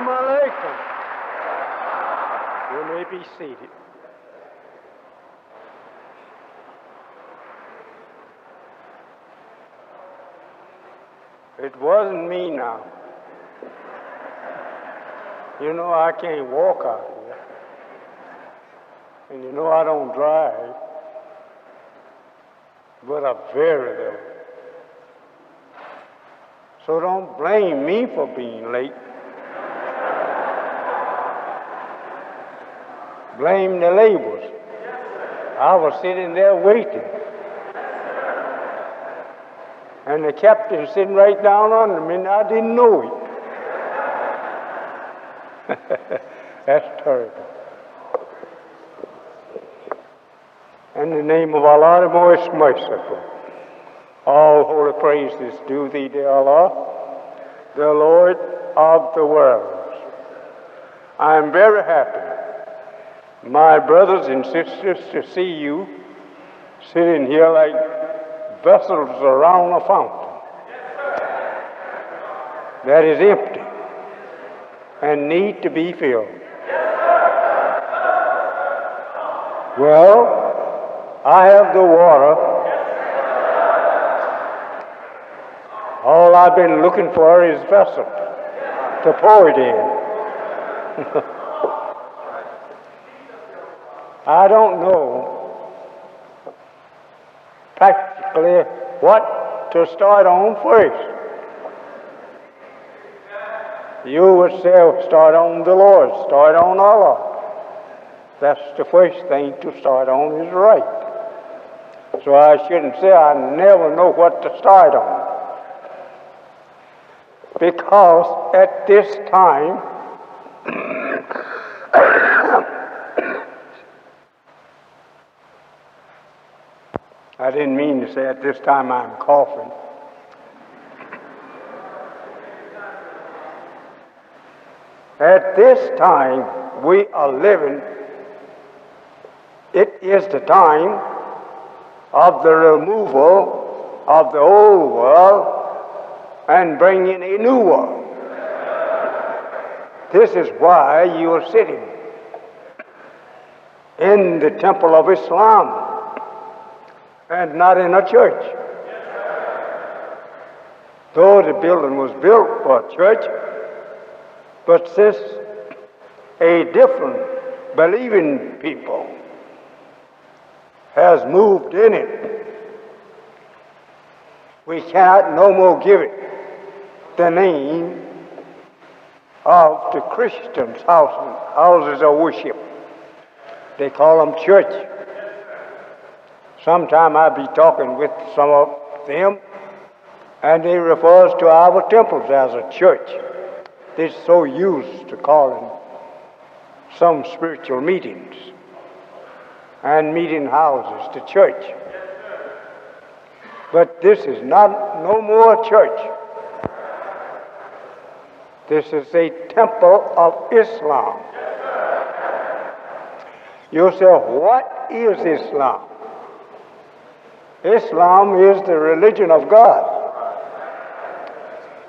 Assalamu alaikum. You may be seated. It wasn't me now. You know I can't walk out here. And you know I don't drive. But I'm very little. So don't blame me for being late. Blame the labels. I was sitting there waiting. And the captain sitting right down under me, and I didn't know it. That's terrible. In the name of Allah, the most merciful, all holy praises due thee, dear Allah, the Lord of the worlds. I am very happy, my brothers and sisters, to see you sitting here like vessels around a fountain that is empty and need to be filled. Well, I have the water. All I've been looking for is vessel to pour it in. I don't know practically what to start on first. You would say start on the Lord, start on Allah. That's the first thing to start on is right. So I shouldn't say I never know what to start on. Because at this time, I didn't mean to say at this time I'm coughing. At this time we are living, it is the time of the removal of the old world and bringing a new world. This is why you are sitting in the temple of Islam and not in a church. Though the building was built for a church, but since a different believing people has moved in it, we cannot no more give it the name of the Christians' houses of worship. They call them church. Sometime I'll be talking with some of them, and they refer to our temples as a church. They're so used to calling some spiritual meetings and meeting houses to church. But this is not no more church. This is a temple of Islam. You say, what is Islam? Islam is the religion of God.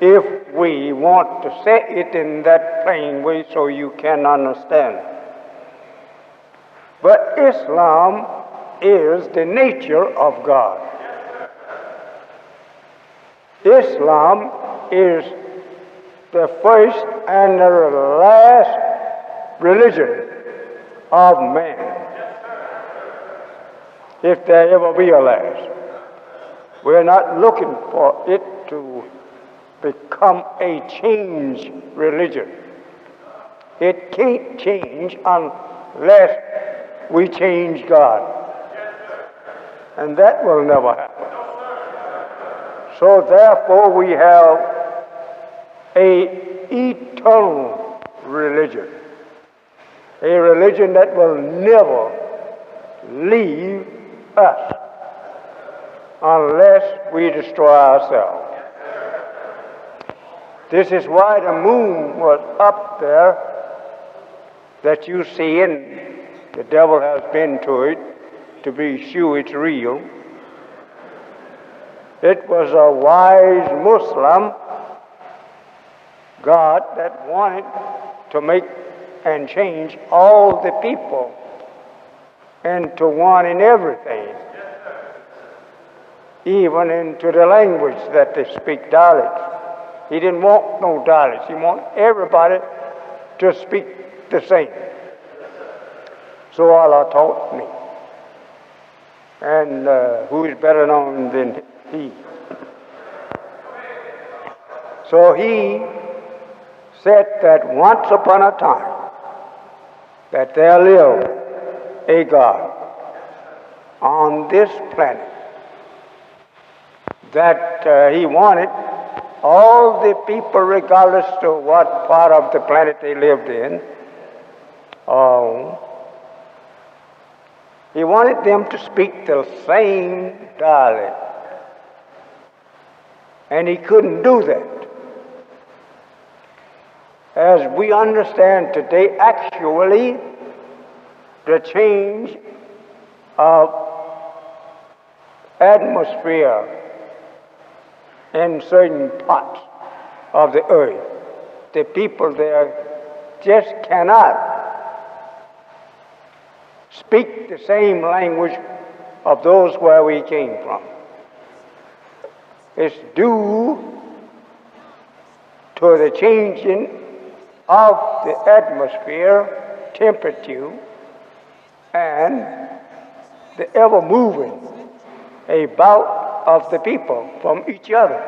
If we want to say it in that plain way so you can understand. But Islam is the nature of God. Islam is the first and the last religion of man, if there ever be a last. We're not looking for it to become a change religion. It can't change unless we change God. And that will never happen. So therefore we have an eternal religion. A religion that will never leave us unless we destroy ourselves. This is why the moon was up there that you see, and the devil has been to it to be sure it's real. It was a wise Muslim God that wanted to make and change all the people into one in everything, even into the language that they speak dialects. He didn't want no dialects. He wanted everybody to speak the same. So Allah taught me. And who is better known than He? So He said that once upon a time that there lived a God on this planet, that He wanted all the people, regardless of what part of the planet they lived in, He wanted them to speak the same dialect. And He couldn't do that. As we understand today, actually, the change of atmosphere in certain parts of the earth, the people there just cannot speak the same language of those where we came from. It's due to the changing of the atmosphere, temperature, and the ever-moving about of the people from each other,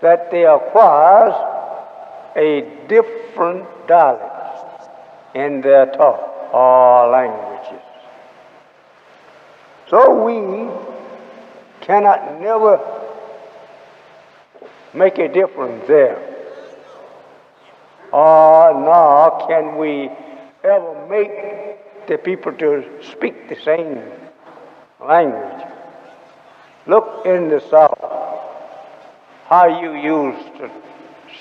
that they acquire a different dialect in their talk or languages. So we cannot never make a difference there, or nor can we ever make the people to speak the same language. Look in the South, how you used to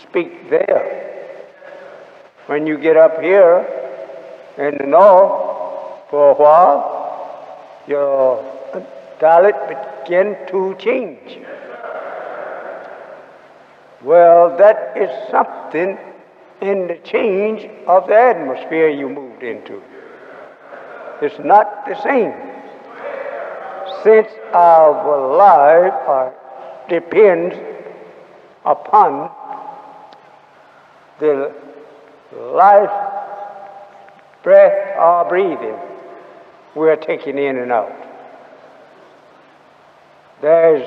speak there. When you get up here in the North for a while, your dialect begin to change. Well, that is something in the change of the atmosphere you moved into. It's not the same. Since our life depends upon the life breath or breathing we're taking in and out. There's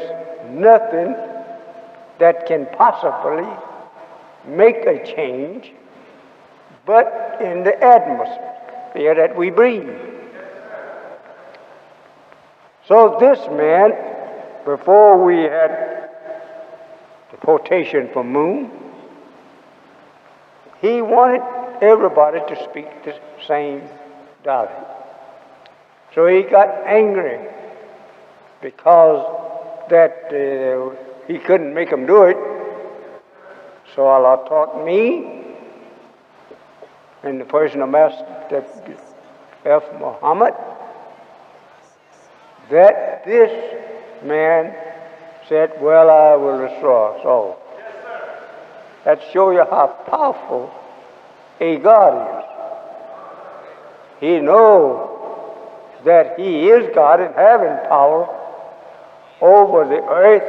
nothing that can possibly make a change but in the atmosphere that we breathe. So this man, before we had the quotation from Moon, he wanted everybody to speak the same dialect. So he got angry because that he couldn't make them do it. So Allah taught me, in the person of Master F. Muhammad, that this man said, well, I will destroy us all. That shows you how powerful a God is. He knows that He is God and having power over the earth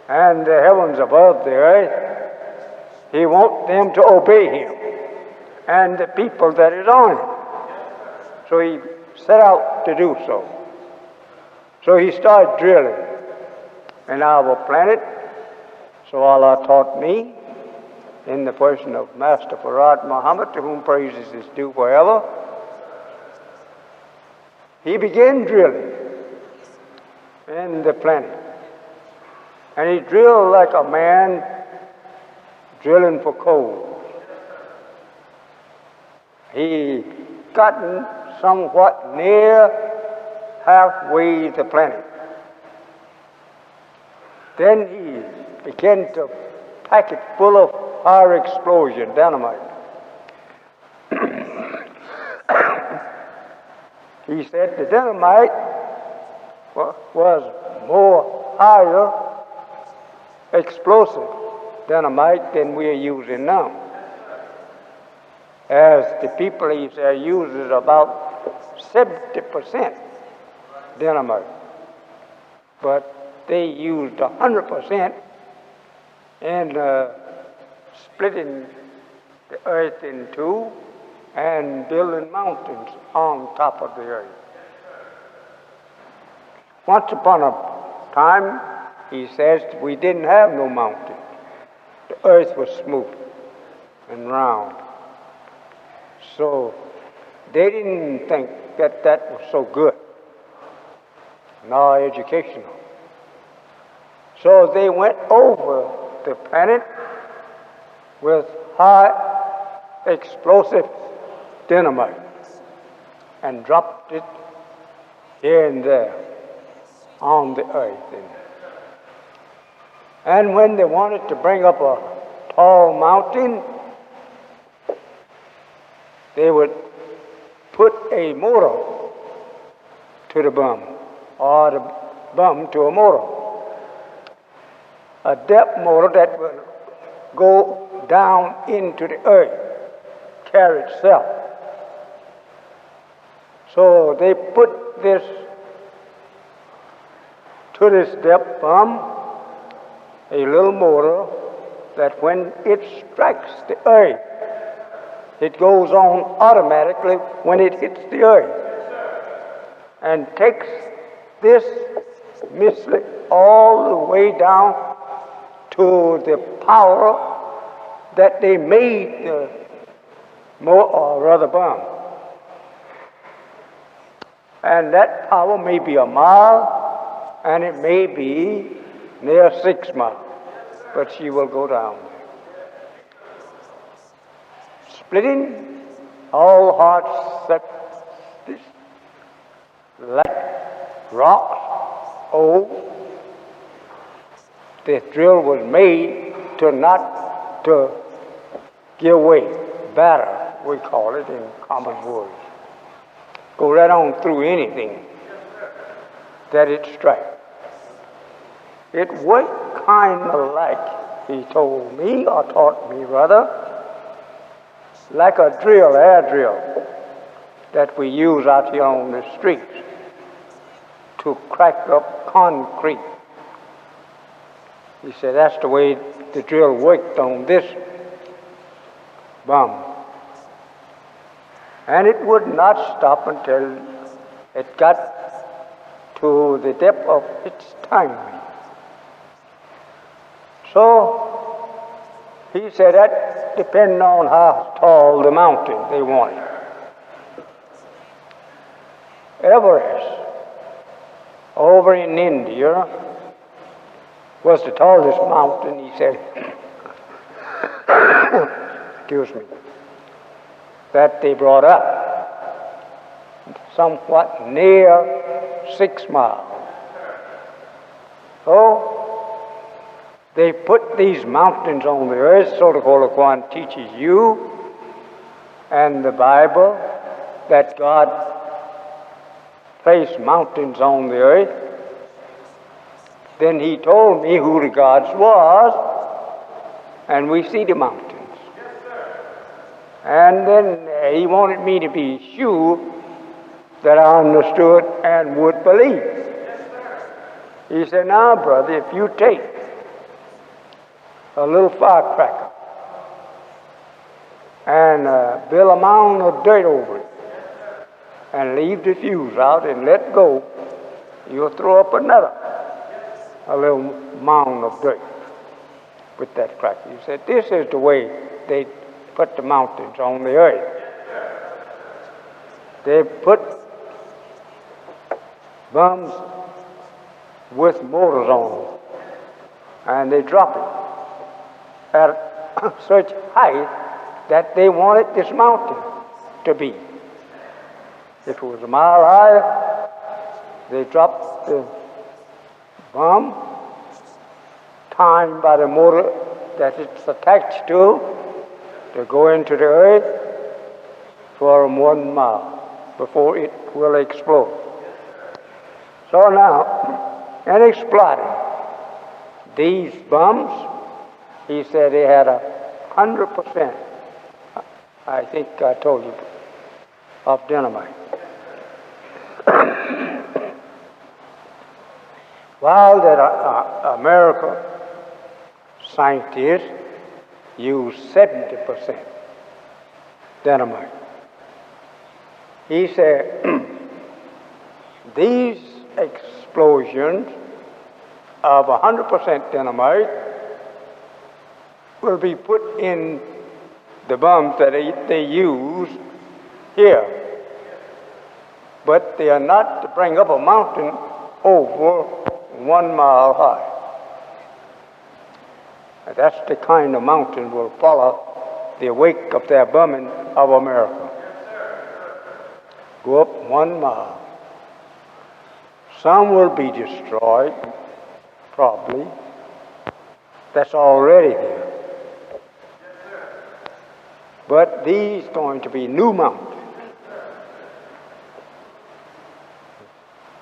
and the heavens above the earth. He wants them to obey Him and the people that is on it. So He set out to do so. So He started drilling in our planet. So Allah taught me, in the person of Master Farad Muhammad, to whom praises is due forever, he began drilling in the planet. And he drilled like a man drilling for coal. He gotten somewhat near halfway the planet. Then he began to pack it full of fire explosion, dynamite. He said the dynamite was more higher explosive dynamite than we are using now. as the people, he said, uses about 70% dynamite. But they used 100% in splitting the earth in two and building mountains on top of the earth. Once upon a time, he says, we didn't have no mountains. The earth was smooth and round. So they didn't think that that was so good, nor educational. So they went over the planet with high explosive dynamite and dropped it here and there on the earth. And when they wanted to bring up a tall mountain, they would put a motor to the bum, or the bum to a motor. A depth motor that would go down into the earth, carry itself. So they put this to this depth bum, a little motor that when it strikes the earth, it goes on automatically when it hits the earth and takes this missile all the way down to the power that they made the bum. And that power may be a mile, and it may be near 6 miles, but she will go down. Splitting all hard surfaces like rocks. The drill was made to not to give way, batter, we call it in common words. Go right on through anything that it strikes. It worked kind of like, he told me, or taught me rather, like a drill, air drill, that we use out here on the streets to crack up concrete. He said that's the way the drill worked on this bum. And it would not stop until it got to the depth of its timing. So he said that depended on how tall the mountain they wanted. Everest, over in India, was the tallest mountain, he said, excuse me, that they brought up, somewhat near 6 miles. So they put these mountains on the earth, so the Qur'an teaches you and the Bible that God placed mountains on the earth. Then he told me who the gods was, and we see the mountains. And then he wanted me to be sure that I understood and would believe. He said, now, brother, if you take a little firecracker and build a mound of dirt over it and leave the fuse out and let go, you'll throw up a little mound of dirt with that cracker. He said, this is the way they put the mountains on the earth. They put bums with motors on them, and they drop it at such height that they wanted this mountain to be. If it was a mile high, they dropped the bum, timed by the motor that it's attached to go into the earth for 1 mile before it will explode. So now, in exploding these bums, he said they had 100% I think I told you, of dynamite. While that American scientists use 70% dynamite, he said these explosions of 100% dynamite will be put in the bombs that they use here. But they are not to bring up a mountain over 1 mile high. And that's the kind of mountain will follow the wake of their bombing of America. Go up 1 mile. Some will be destroyed, probably. That's already there. But these going to be new mountains.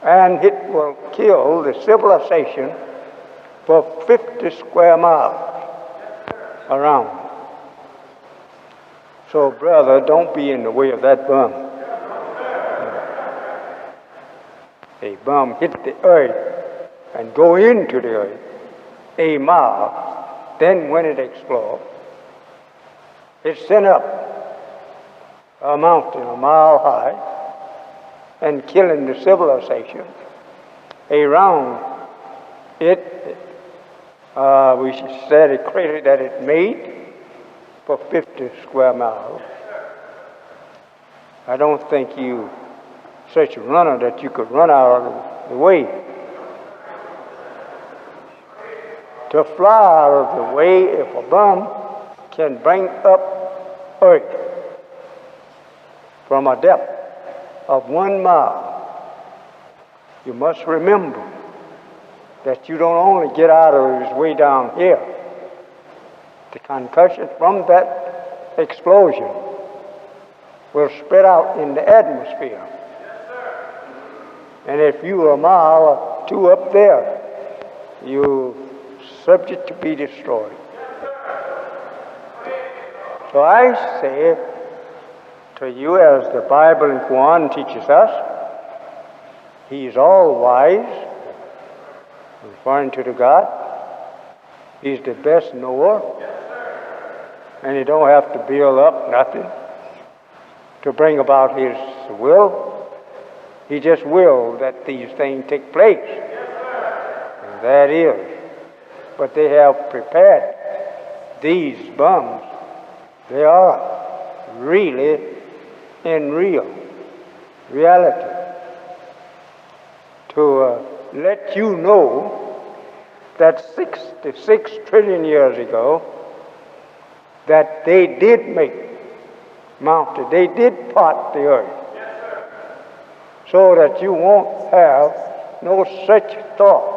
And it will kill the civilization for 50 square miles around. So, brother, don't be in the way of that bomb. A bomb hit the earth and go into the earth a mile. Then when it explodes, it's sent up a mountain a mile high and killing the civilization around it. We said a crater that it made for 50 square miles. I don't think you such a runner that you could run out of the way. To fly out of the way if a bomb can bring up earth from a depth of 1 mile. You must remember that you don't only get out of his way down here. The concussion from that explosion will spread out in the atmosphere. And if you are a mile or 2 up there, you're subject to be destroyed. So I say to you, as the Bible and Qur'an teaches us, He is all wise, referring to the God. He's the best knower, and He don't have to build up nothing to bring about His will. He just willed that these things take place, and that is. But they have prepared these bombs. They are really in reality, to let you know that 66 trillion years ago that they did make mountains, they did part the earth, so that you won't have no such thought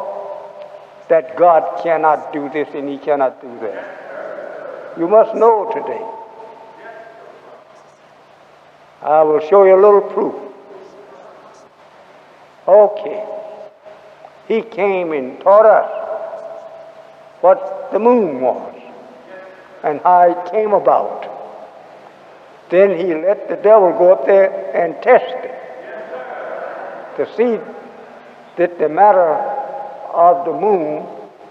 that God cannot do this and He cannot do that. You must know today. I will show you a little proof. Okay. He came and taught us what the moon was and how it came about. Then He let the devil go up there and test it to see that the matter of the moon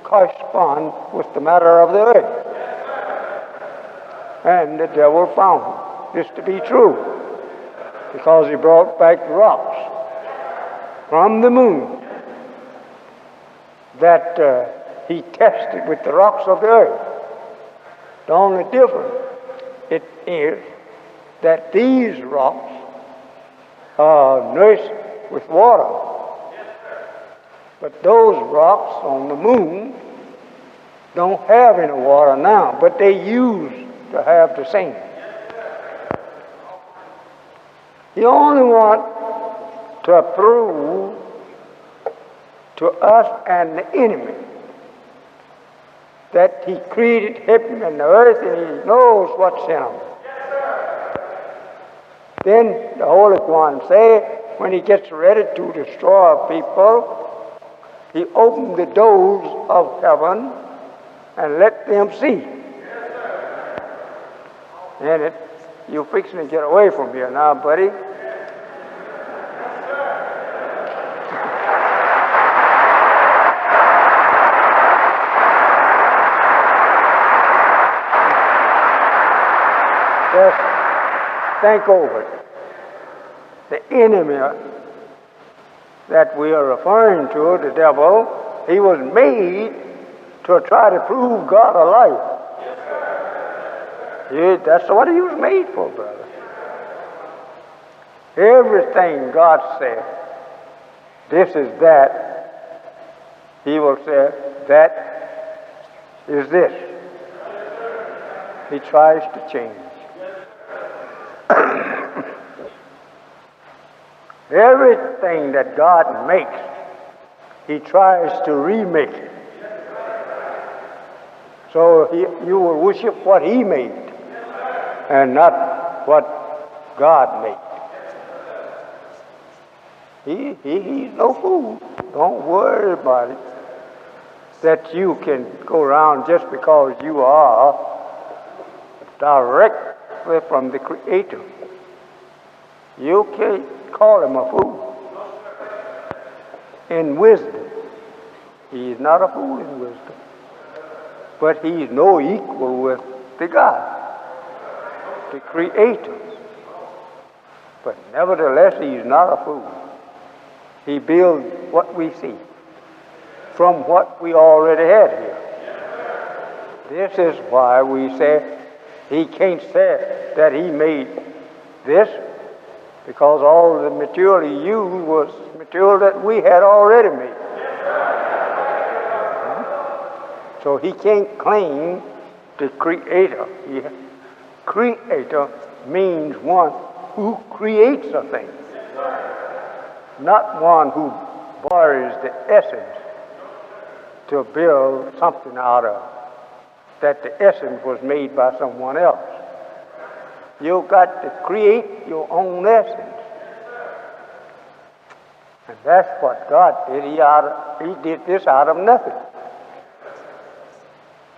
correspond with the matter of the earth. And the devil found this to be true, because he brought back rocks from the moon that he tested with the rocks of the earth. The only difference it is that these rocks are nourished with water. But those rocks on the moon don't have any water now, but they used to have the same. You only want to prove to us and the enemy that He created heaven and the earth and He knows what's in them. Then the Holy One say, when He gets ready to destroy people, He opened the doors of heaven and let them see. And You fixing to get away from here now, buddy. Just think over it. The enemy that we are referring to, the devil, he was made to try to prove God alive. Yeah, that's what he was made for, brother. Everything God said, this is that, he will say, that is this. He tries to change. Everything that God makes, he tries to remake it. So you will worship what he made and not what God made. He's no fool. Don't worry about it. That you can go around just because you are directly from the Creator. You can't call him a fool. In wisdom, he is not a fool in wisdom. But he is no equal with the God, the Creator. But nevertheless, he is not a fool. He builds what we see from what we already had here. This is why we say he can't say that he made this, because all the material he used was material that we had already made. So he can't claim the Creator. Creator means one who creates a thing, not one who borrows the essence to build something out of, that the essence was made by someone else. You've got to create your own essence. And that's what God did. He did this out of nothing.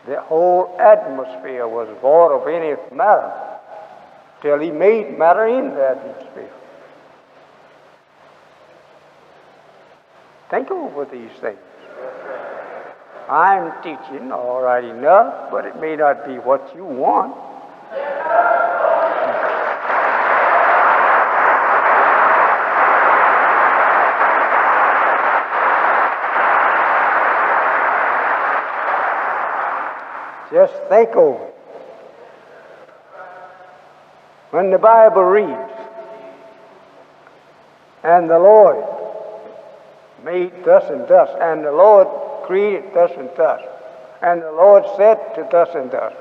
The whole atmosphere was void of any matter till he made matter in the atmosphere. Think over these things. I'm teaching all right enough, but it may not be what you want. Just think over it. When the Bible reads, and the Lord made thus and thus, and the Lord created thus and thus, and the Lord said to thus and thus,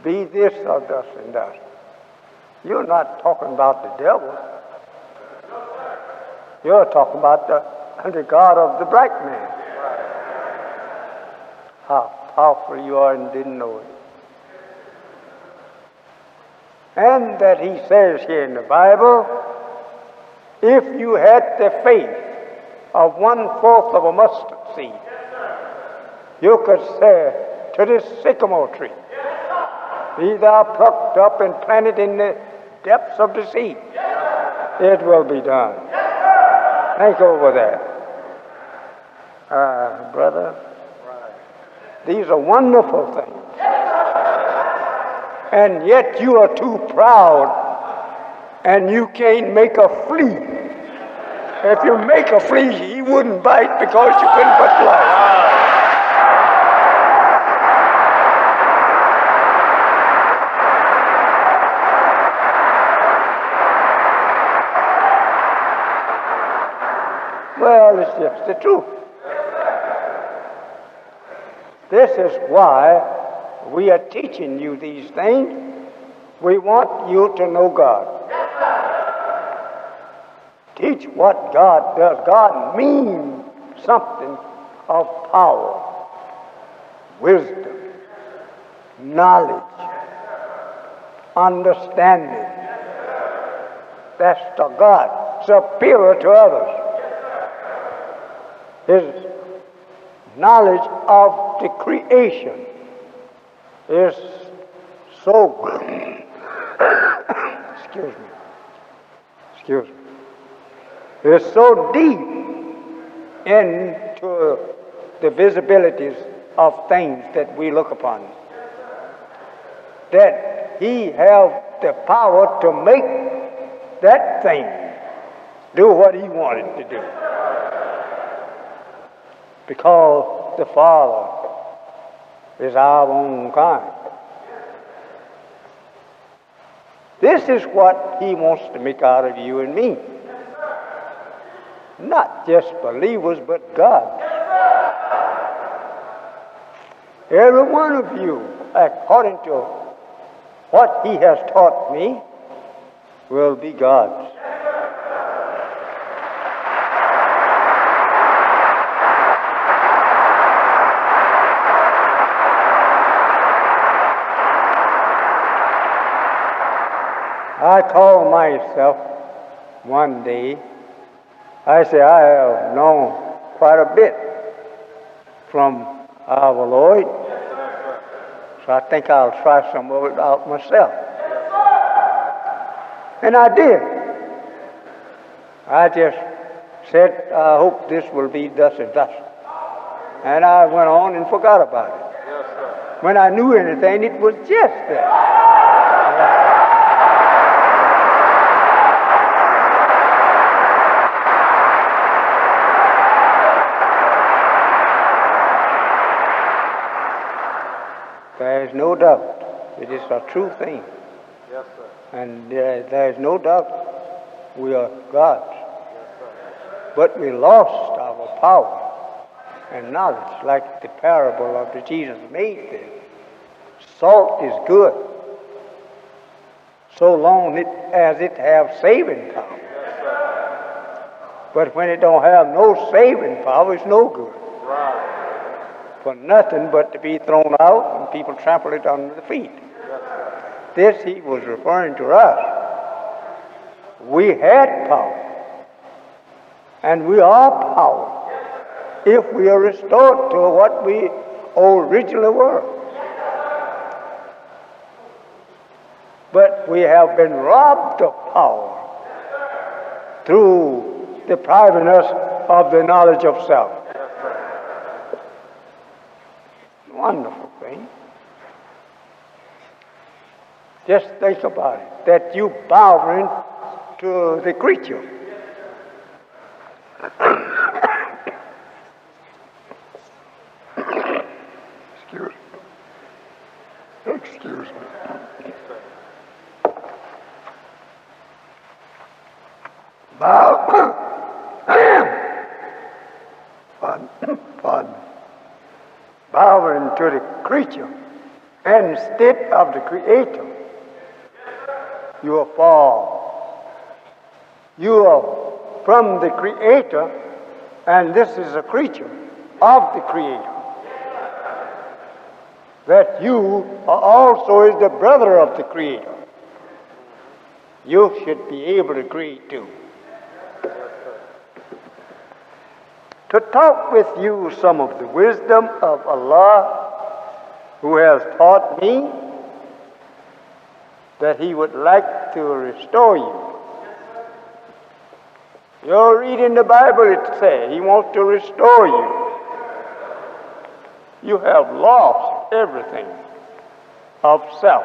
be this or thus and thus. You're not talking about the devil. You're talking about the God of the black man. How powerful you are and didn't know it. And that he says here in the Bible, if you had the faith of 1/4 of a mustard seed, you could say to this sycamore tree, be thou plucked up and planted in the depths of the sea. It will be done. Think over that. Brother, these are wonderful things. And yet you are too proud and you can't make a flea. If you make a flea, he wouldn't bite because you couldn't put life. Well, it's just the truth. This is why we are teaching you these things. We want you to know God. Teach what God does. God means something of power, wisdom, knowledge, understanding. That's the God, superior to others. His knowledge of the creation is so excuse me, excuse me, is so deep into the visibilities of things that we look upon, that he have the power to make that thing do what he wanted to do. Because the Father is our own kind. This is what he wants to make out of you and me. Not just believers, but God. Every one of you, according to what he has taught me, will be God's. I call myself one day, I say I have known quite a bit from our Lord, so I think I'll try some of it out myself. And I did. I just said, I hope this will be thus and thus. And I went on and forgot about it. When I knew anything, it was just that. There is no doubt it is a true thing. Yes, sir. And there is no doubt we are God's. Yes, sir. But we lost our power and knowledge, like the parable of the Jesus made there. Salt is good so long as it have saving power. Yes, sir. But when it don't have no saving power, it's no good. Right. For nothing but to be thrown out and people trample it under the feet. This he was referring to us. We had power, and we are power, if we are restored to what we originally were. But we have been robbed of power through depriving us of the knowledge of self. Wonderful thing. Just think about it, that you bowing to the creature. Excuse me. Pardon. Bowing to the creature instead of the Creator, you will fall. You are from the Creator, and this is a creature of the Creator. That you are also is the brother of the Creator. You should be able to agree too. To talk with you some of the wisdom of Allah, who has taught me that he would like to restore you. You're reading the Bible, it says he wants to restore you. You have lost everything of self.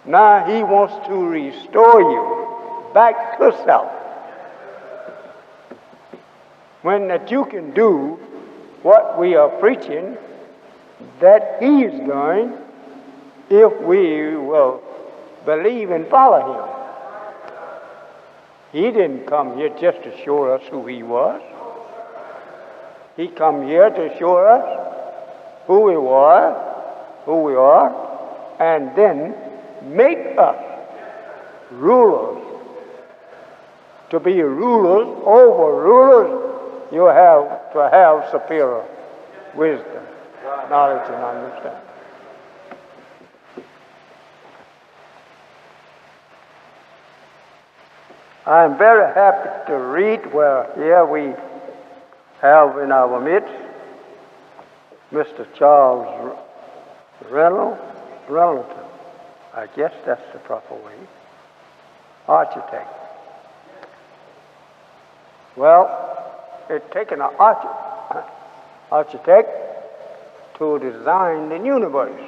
Now he wants to restore you back to self. When that you can do what we are preaching, that he is doing, if we will believe and follow him. He didn't come here just to show us who he was. He come here to show us who we are, and then make us rulers. To be rulers over rulers, you have to have superior wisdom, knowledge, and understanding. I am very happy to read where here we have in our midst Mr. Charles Reynolds. I guess that's the proper way. Architect. Well, it's taken an architect to design the universe.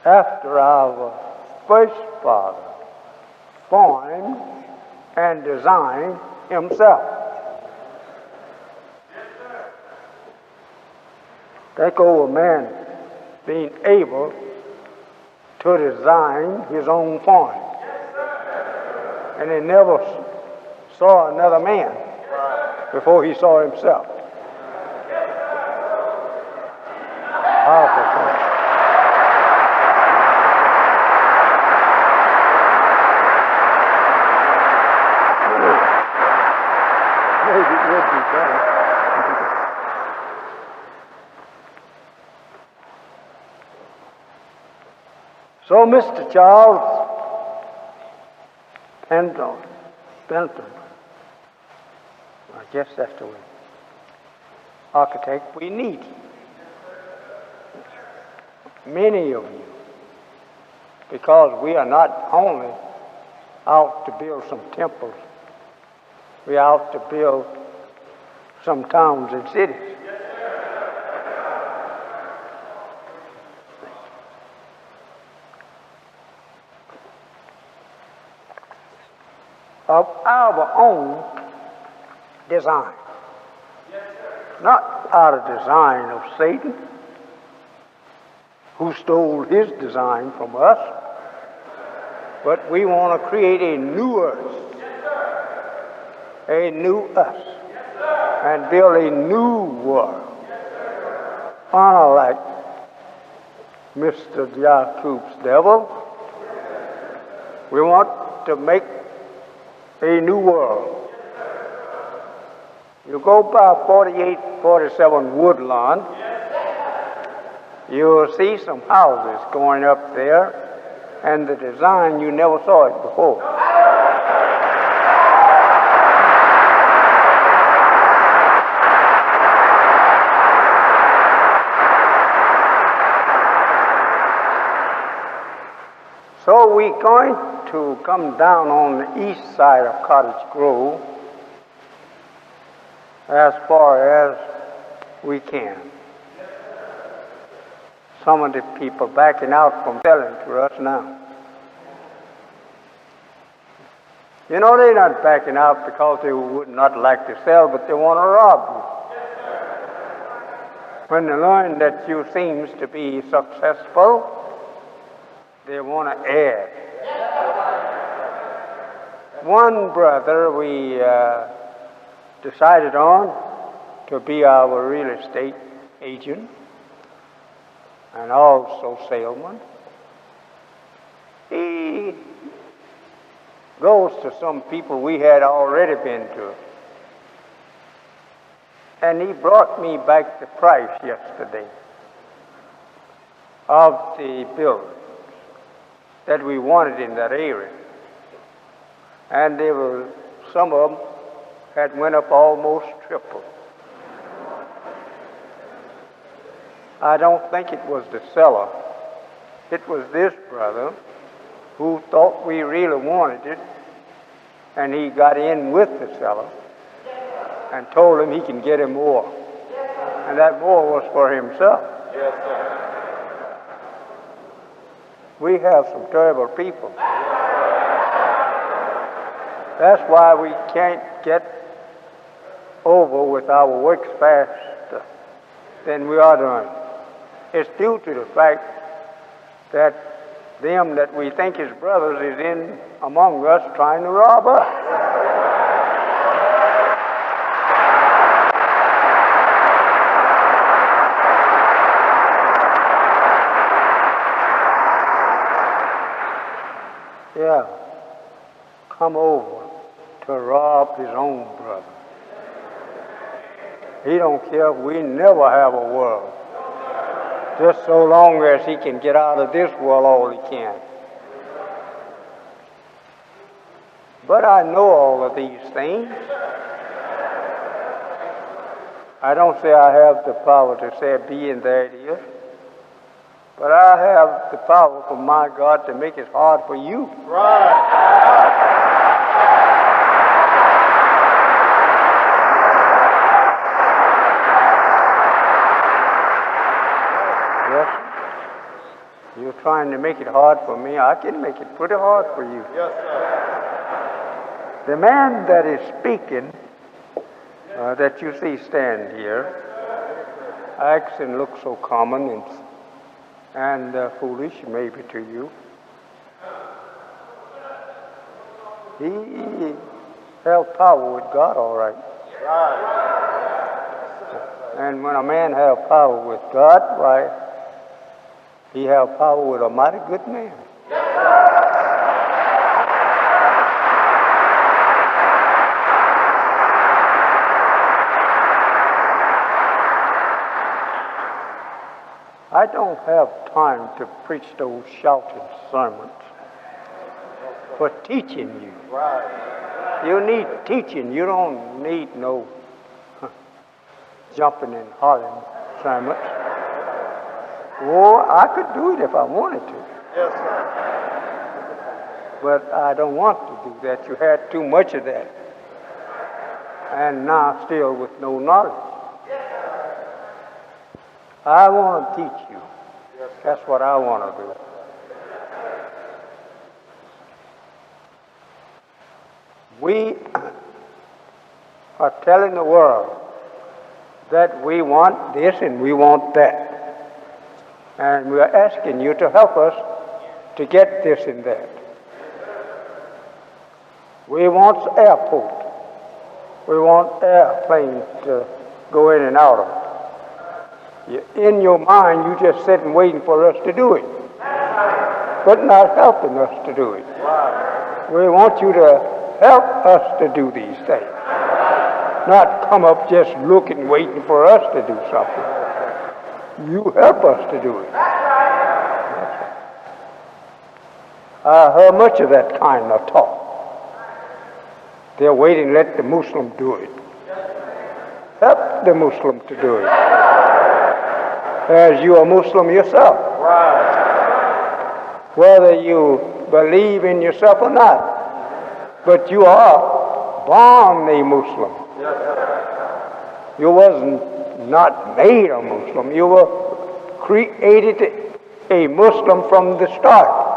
After our first father formed and designed himself. Think of a man being able to design his own form. And he never saw another man before he saw himself. Powerful thing. Maybe it would be better. So, Mr. Charles Benton, I guess that's the way, architect, we need many of you, because we are not only out to build some temples, we are out to build some towns and cities. Of our own design. Not out of design of Satan, who stole his design from us, but we want to create a new earth, a new us, and build a new world. Unlike Mr. Jacob's devil, we want to make a new world. You go by 4847 Woodlawn, you'll see some houses going up there, and the design, you never saw it before. So we're going to come down on the east side of Cottage Grove as far as we can. Some of the people backing out from selling to us now. You know, they're not backing out because they would not like to sell, but they want to rob you. When they learn that you seems to be successful, they want to add. One brother we decided on to be our real estate agent and also salesman. He goes to some people we had already been to. And he brought me back the price yesterday of the building that we wanted in that area. And there were, some of them had went up almost triple. I don't think it was the seller. It was this brother who thought we really wanted it, and he got in with the seller and told him he can get him more. And that more was for himself. Yes, sir. We have some terrible people. That's why we can't get over with our works faster than we are doing. It's due to the fact that them that we think is brothers is in among us trying to rob us. Yeah, come over to rob his own brother. He don't care if we never have a world, just so long as he can get out of this world all he can. But I know all of these things. I don't say I have the power to say be and there it is. But I have the power from my God to make it hard for you. Right. Yes. You're trying to make it hard for me. I can make it pretty hard for you. Yes, sir. The man that is speaking, that you see stand here, acts and looks so common and foolish maybe to you. He held power with God, all right. Right. And when a man have power with God, why, he have power with a mighty good man. I don't have time to preach those shouting sermons for teaching you. Right. You need teaching. You don't need no jumping and hollering sermons. Oh, I could do it if I wanted to, Yes, sir. but I don't want to do that. You had too much of that, and now still with no knowledge. I want to teach you. That's what I want to do. We are telling the world that we want this and we want that. And we are asking you to help us to get this and that. We want airport. We want airplanes to go in and out of. In your mind, you just sitting waiting for us to do it, but not helping us to do it. We want you to help us to do these things, not come up just looking, waiting for us to do something. You help us to do it. I heard much of that kind of talk. They're waiting, let the Muslim do it. Help the Muslim to do it. As you are Muslim yourself. Right. Whether you believe in yourself or not. But you are born a Muslim. Yes, sir. You wasn't not made a Muslim. You were created a Muslim from the start.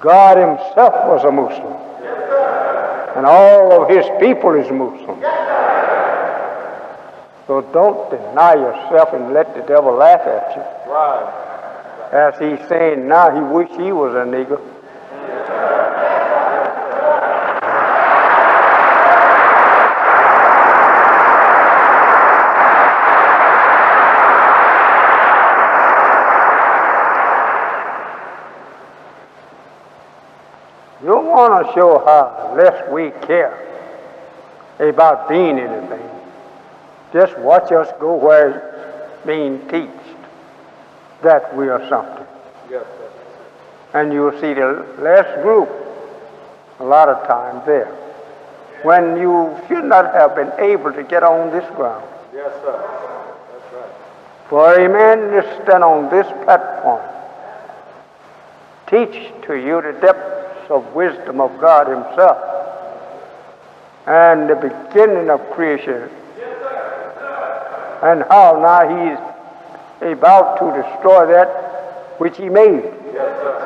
God himself was a Muslim. And all of his people is Muslim. So don't deny yourself and let the devil laugh at you. Right. As he's saying now, he wish he was a nigger. You want to show how less we care about being anything. Just watch us go where it's being taught that we are something. Yes, sir. And you'll see the last group a lot of times there. When you should not have been able to get on this ground. Yes, sir. That's right. For a man to stand on this platform, teach to you the depths of wisdom of God himself and the beginning of creation, and how now he's about to destroy that which he made. Yes, sir.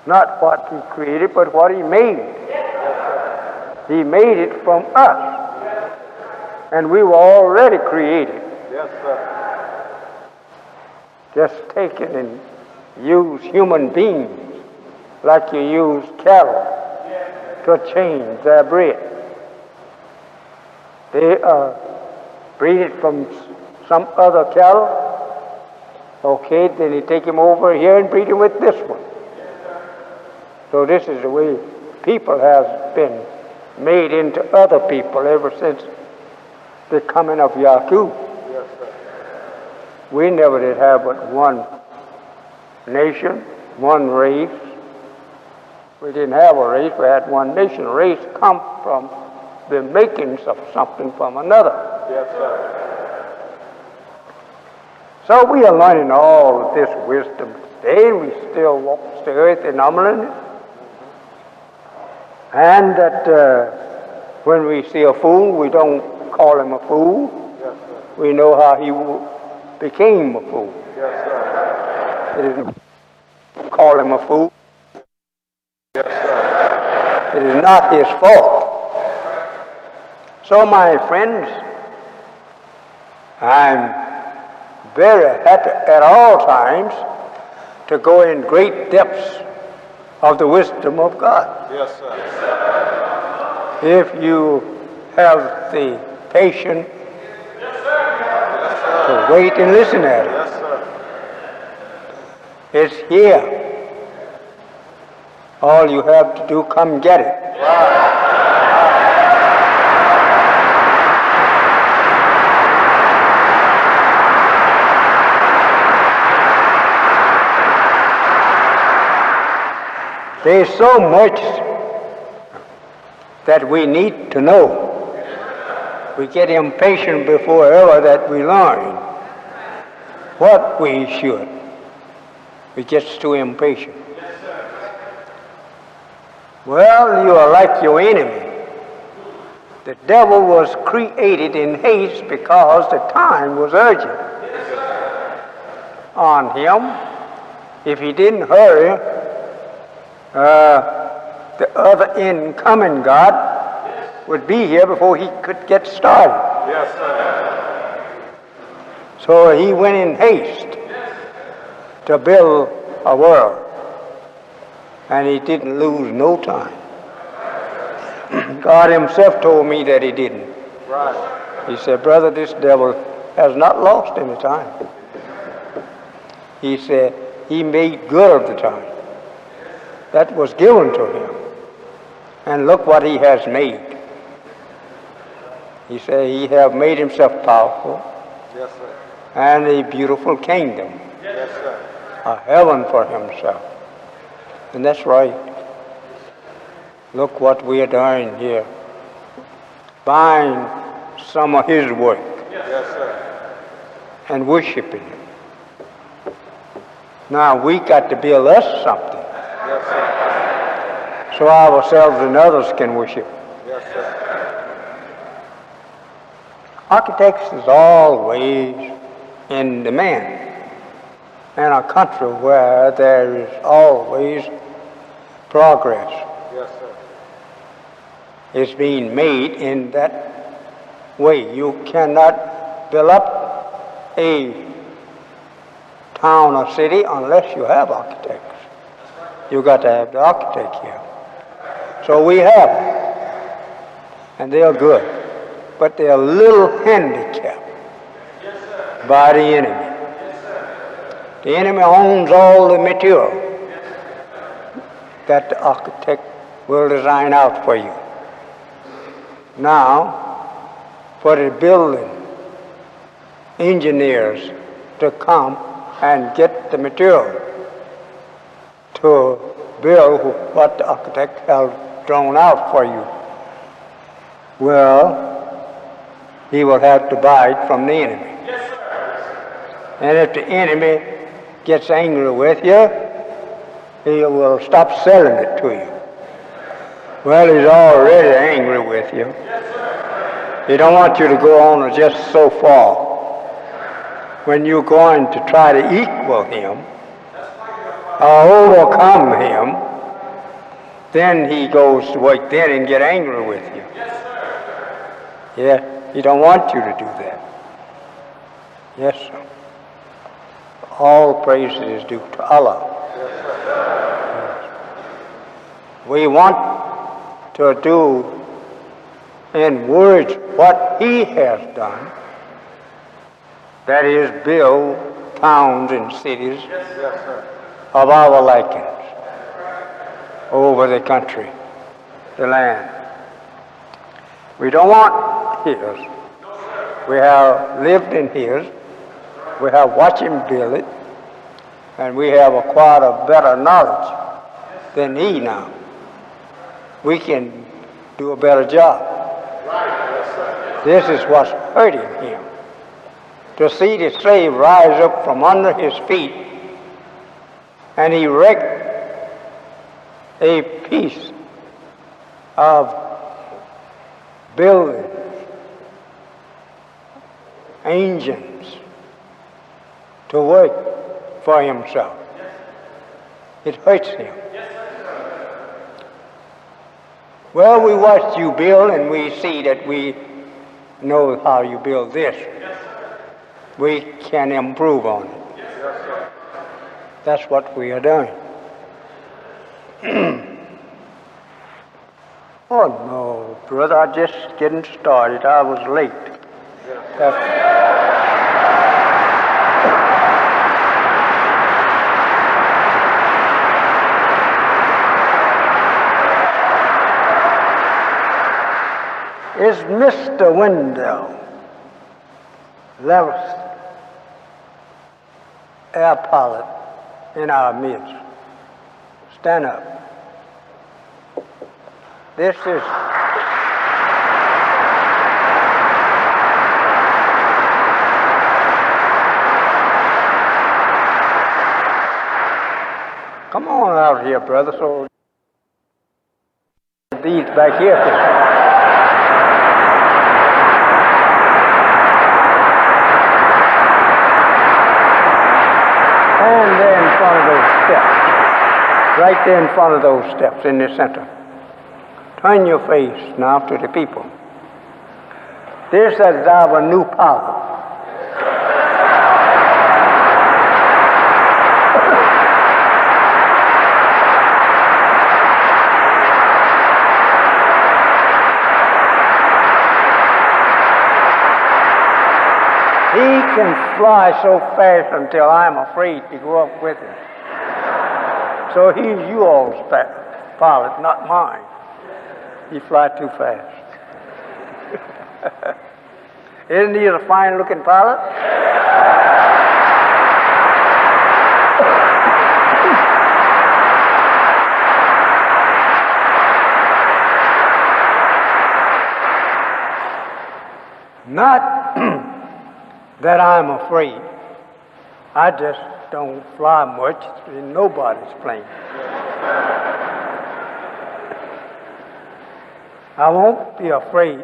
Not what he created, but what he made. He made it from us. And we were already created. Yes, sir. Just take it and use human beings like you use cattle to change their breed. They are breeded from some other cattle. Okay, then you take him over here and breed him with this one. So this is the way people have been made into other people ever since the coming of Yaqub. Yes, sir. We never did have but one nation, one race. We didn't have a race, we had one nation. Race come from the makings of something from another. Yes, sir. So we are learning all of this wisdom today. We still walk the earth in humbleness. And that when we see a fool, we don't call him a fool. Yes, sir. We know how he became a fool. Yes, sir. It is call him a fool. Yes, sir. It is not his fault. So, my friends, I'm very happy at all times to go in great depths of the wisdom of God. Yes, sir. If you have the patience to wait and listen at it, Yes, sir. it's here. All you have to do, come get it. There's so much that we need to know. We get impatient before ever that we learn what we should. We get too impatient. Well, you are like your enemy. The devil was created in haste because the time was urgent on him. If he didn't hurry, the other incoming God would be here before he could get started. Yes, sir. So he went in haste to build a world, and he didn't lose no time. God himself told me that he didn't. Right. He said, brother, this devil has not lost any time. He said he made good of the time that was given to him. And look what he has made. He said he have made himself powerful Yes, sir. and a beautiful kingdom, Yes, sir. a heaven for himself. And that's right. Look what we are doing here. Buying some of his work Yes, sir. and worshiping him. Now we got to build us something Yes, sir. so ourselves and others can worship. Yes, sir. Architects is always in demand in a country where there is always progress. Yes, sir. It's being made in that way. You cannot build up a town or city unless you have architects. You got to have the architect here. So we have them, and they are good, but they are a little handicapped by the enemy. The enemy owns all the material that the architect will design out for you. Now, for the building engineers to come and get the material to build what the architect has drawn out for you, well, he will have to buy it from the enemy. And if the enemy gets angry with you, he will stop selling it to you. Well, he's already angry with you. He don't want you to go on just so far. When you're going to try to equal him or overcome him, then he goes to work then and get angry with you. Yeah, he don't want you to do that. Yes, sir. All praise is due to Allah. We want to do in words what he has done, that is, build towns and cities Yes, sir. of our likings over the country, the land. We don't want his. We have lived in his. We have watched him build it, and we have acquired a better knowledge than he now. We can do a better job. This is what's hurting him. to see the slave rise up from under his feet and erect a piece of building, engines, to work for himself. It hurts him. Well, we watch you build and we see that we know how you build this. We can improve on it. That's what we are doing. Oh no, brother, I'm just getting started. I was late. Is Mr. Wendell Levis, air pilot, in our midst? Stand up. This is come on out here, brother, so these back here can. And there in front of those steps, right there in front of those steps in the center. Turn your face now to the people. This is our new pilot. He can fly so fast until I'm afraid to go up with him. So he's you all's pilot, not mine. He fly too fast. Isn't he a fine-looking pilot? Not that I'm afraid. I just don't fly much in nobody's plane. I won't be afraid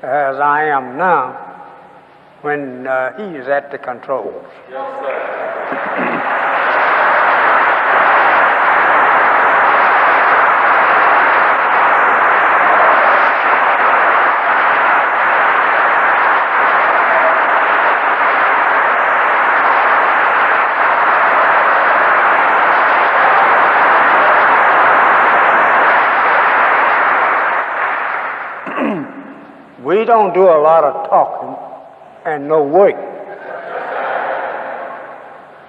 as I am now when he's at the controls. Yes, sir. We don't do a lot of talking and no work.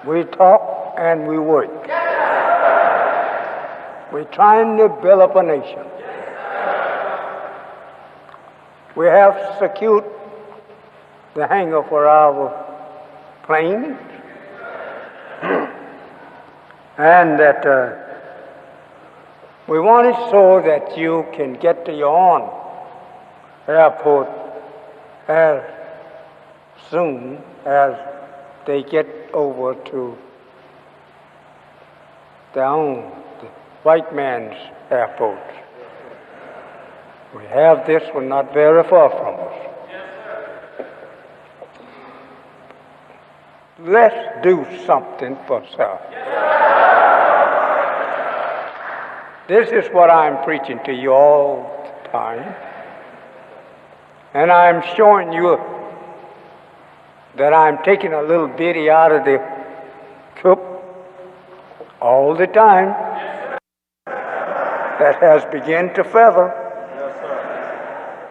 We talk and we work. We're trying to build up a nation. We have secured the hangar for our planes, and that we want it so that you can get to your own airport as soon as they get over to their own, the white man's airport. We have this one not very far from us. Let's do something for self. This is what I'm preaching to you all the time. And I'm showing you that I'm taking a little bitty out of the cup all the time that has begun to feather. Yes, sir.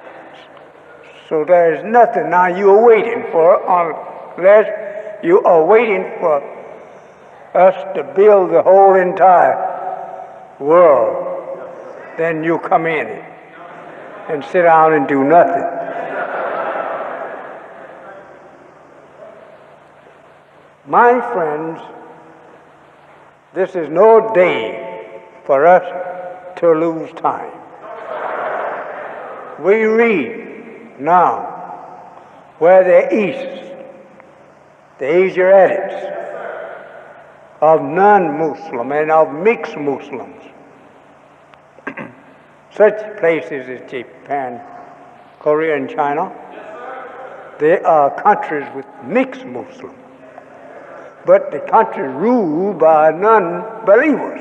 So there's nothing now you're waiting for unless you are waiting for us to build the whole entire world. Then you come in it and sit down and do nothing. My friends, this is no day for us to lose time. We read now where the east the Asiatics, of non-Muslim and of mixed Muslims. Such places as Japan, Korea, and China, they are countries with mixed Muslims, but the country ruled by non-believers.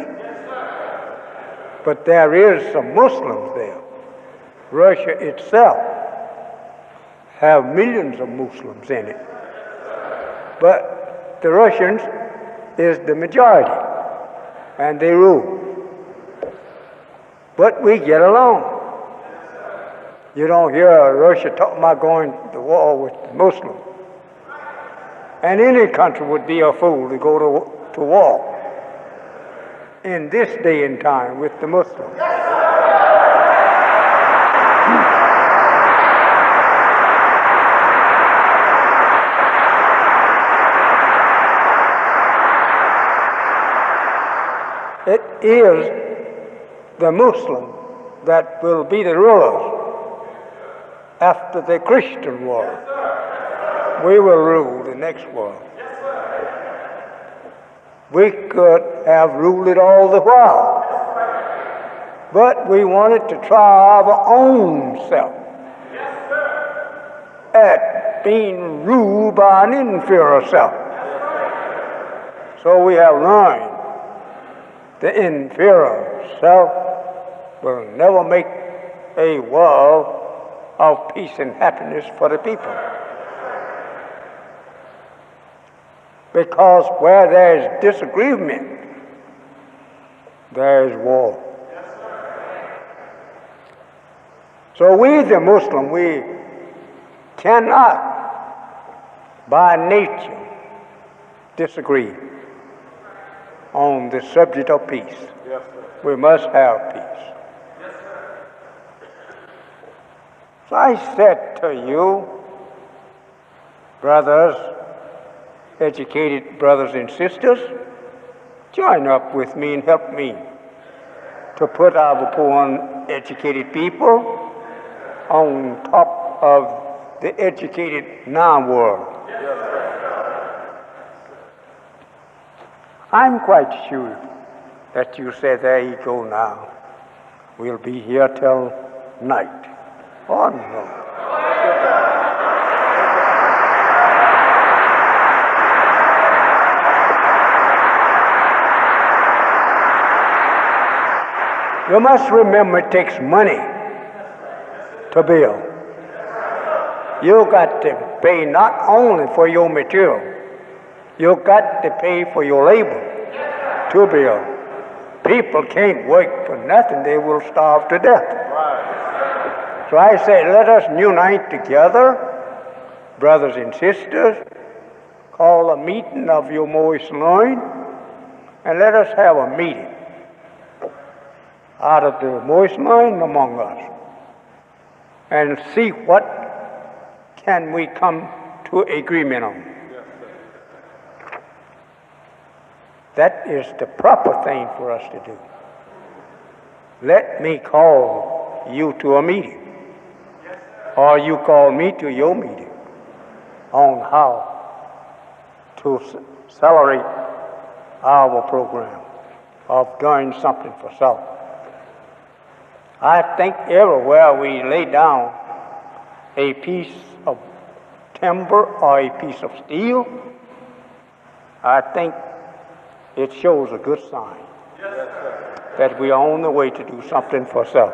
But there is some Muslims there. Russia itself have millions of Muslims in it. But the Russians is the majority, and they rule. But we get along. You don't hear Russia talking about going to war with the Muslims. And any country would be a fool to go to war in this day and time with the Muslims. It is the Muslim that will be the rulers after the Christian world. We will rule the next world. We could have ruled it all the while, but we wanted to try our own self at being ruled by an inferior self. So we have learned the inferior self will never make a world of peace and happiness for the people. Because where there is disagreement, there is war. So we, the Muslim, we cannot by nature disagree on the subject of peace. We must have peace. So I said to you, brothers, educated brothers and sisters, join up with me and help me to put our poor uneducated people on top of the educated non-world. I'm quite sure that you say, there you go now. We'll be here till night. Oh no. You must remember it takes money to build. You got to pay not only for your material, you got to pay for your labor to build. People can't work for nothing, they will starve to death. So I say, let us unite together, brothers and sisters, call a meeting of your most learned, and let us have a meeting out of the most learned among us, and see what can we come to agreement on. That is the proper thing for us to do. Let me call you to a meeting, or you call me to your meeting on how to accelerate our program of doing something for self. I think everywhere we lay down a piece of timber or a piece of steel, I think it shows a good sign that we are on the way to do something for self.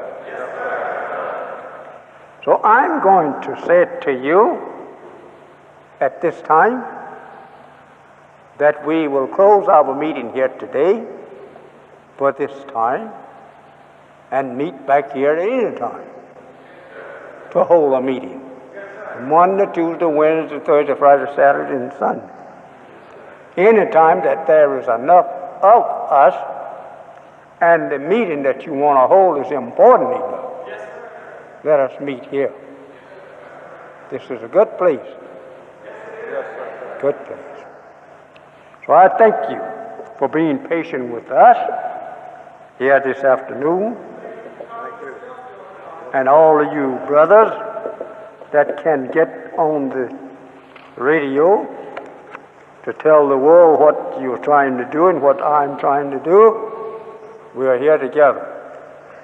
So I'm going to say to you at this time that we will close our meeting here today for this time and meet back here at any time to hold a meeting. Monday, Tuesday, Wednesday, Thursday, Friday, Saturday, and Sunday. Any time that there is enough of us and the meeting that you want to hold is important enough, let us meet here. This is a good place. Good place. So I thank you for being patient with us here this afternoon. And all of you brothers that can get on the radio to tell the world what you're trying to do and what I'm trying to do. We are here together.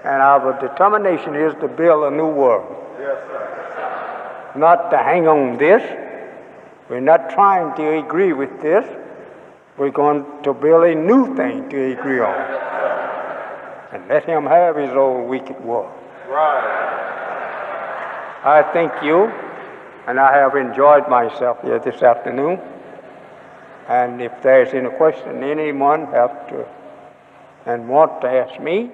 And our determination is to build a new world. Yes, sir. Not to hang on this. We're not trying to agree with this. We're going to build a new thing to agree on. And let him have his old wicked world. Right. I thank you, and I have enjoyed myself here this afternoon. And if there's any question anyone have to and want to ask me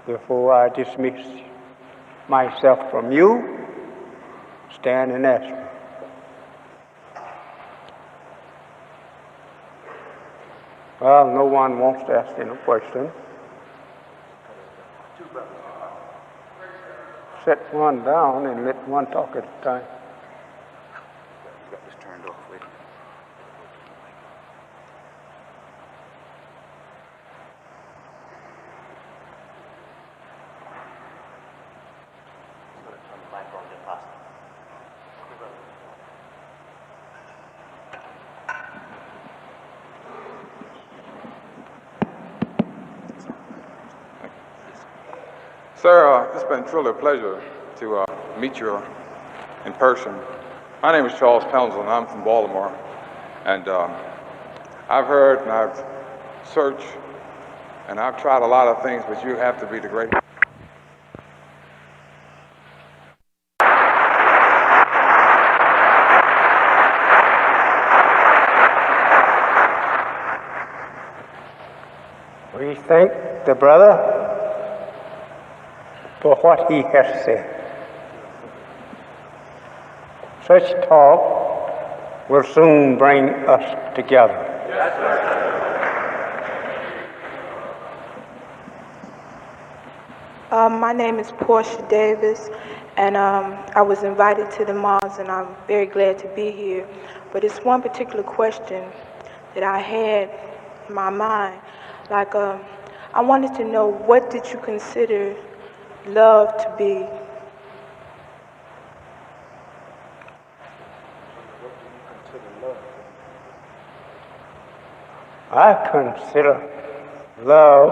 before I dismiss myself from you, stand and ask me. Well, no one wants to ask any question. Set one down and let one talk at a time. You got this turned off, wait. Sir, it's been truly a pleasure to meet you in person. My name is Charles Pendleton. I'm from Baltimore. And I've heard and I've searched and I've tried a lot of things, but you have to be the great. We thank the brother for what he has said. Such talk will soon bring us together. Yes, sir. My name is Portia Davis, and I was invited to the Mars, and I'm very glad to be here. But it's one particular question that I had in my mind. Like, I wanted to know, what did you consider love to be? I consider love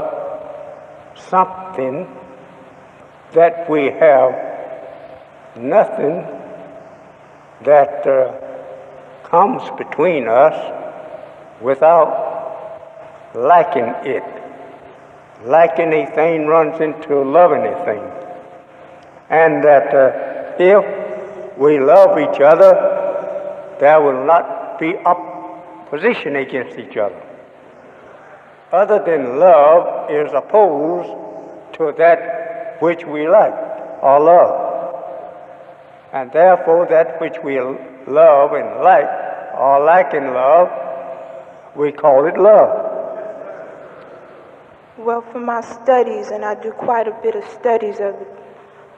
something that we have nothing that comes between us without liking it. Liking a thing runs into loving a thing. And that if we love each other, there will not be opposition against each other. Other than love is opposed to that which we like or love. And therefore that which we love and like or like and love, we call it love. Well, for my studies, and I do quite a bit of studies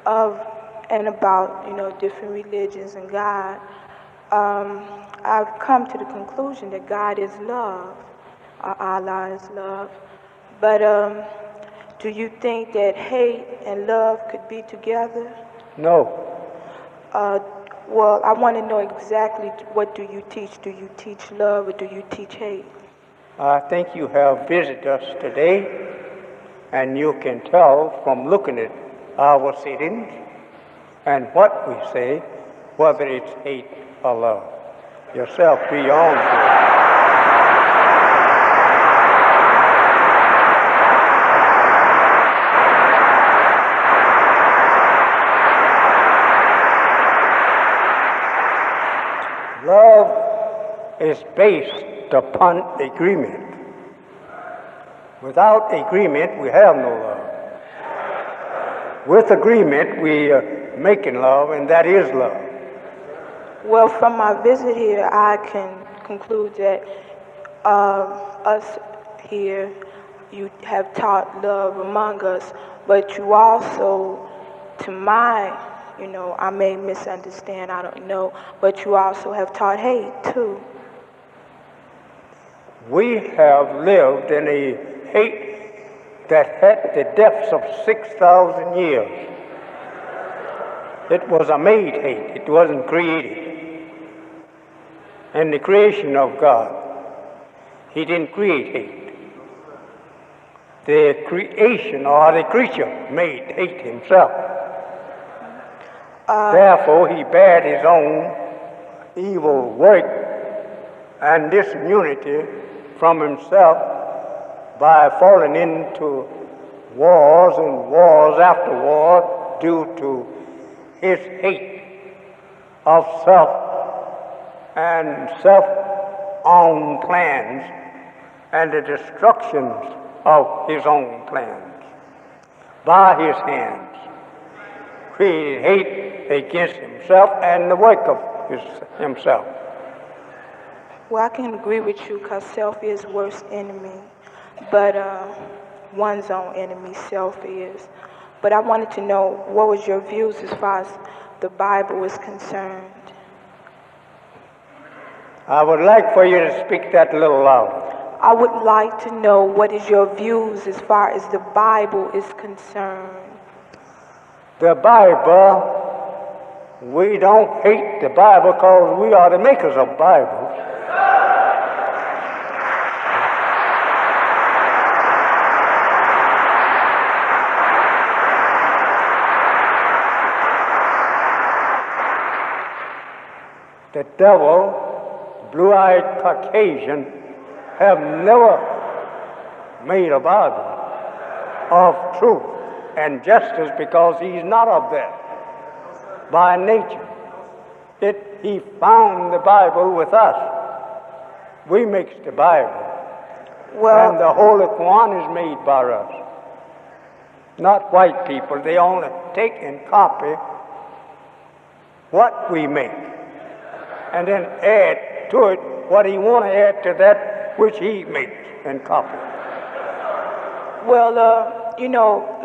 of and about, different religions and God, I've come to the conclusion that God is love, or Allah is love. But do you think that hate and love could be together? No. Well, I want to know exactly, what do you teach? Do you teach love or do you teach hate? I think you have visited us today, and you can tell from looking at our sittings and what we say, whether it's hate or love. Yourself beyond it. Love is based upon agreement. Without agreement, we have no love. With agreement, we are making love, and that is love. Well, from my visit here, I can conclude that us here, you have taught love among us, but you also, to my, I may misunderstand, I don't know, but you also have taught hate too. We have lived in a hate that had the depths of 6,000 years. It was a made hate. It wasn't created. and the creation of God. He didn't create hate. The creation or the creature made hate himself. Therefore, he bared his own evil work and disunity from himself by falling into wars and wars after war due to his hate of self and self-owned plans and the destructions of his own plans by his hands. Created hate against himself and the work of himself. Well, I can agree with you because self is worst enemy, but one's own enemy, self is. But I wanted to know, what was your views as far as the Bible is concerned? I would like for you to speak that a little louder. I would like to know, what is your views as far as the Bible is concerned? The Bible, we don't hate the Bible because we are the makers of Bibles. The devil, blue-eyed Caucasian, have never made a Bible of truth and justice because he's not of that by nature. He found the Bible with us. We mix the Bible. And the Holy Qur'an is made by us. Not white people. They only take and copy what we make and then add to it what he want to add to that which he makes and copies. Well,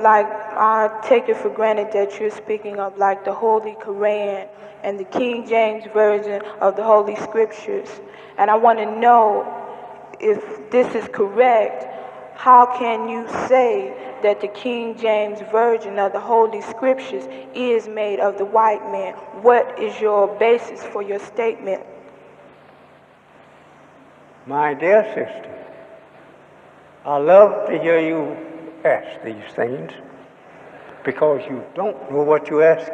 like I take it for granted that you're speaking of like the Holy Qur'an and the King James Version of the Holy Scriptures. And I want to know if this is correct. How can you say that the King James Version of the Holy Scriptures is made of the white man? What is your basis for your statement? My dear sister, I love to hear you ask these things because you don't know what you ask.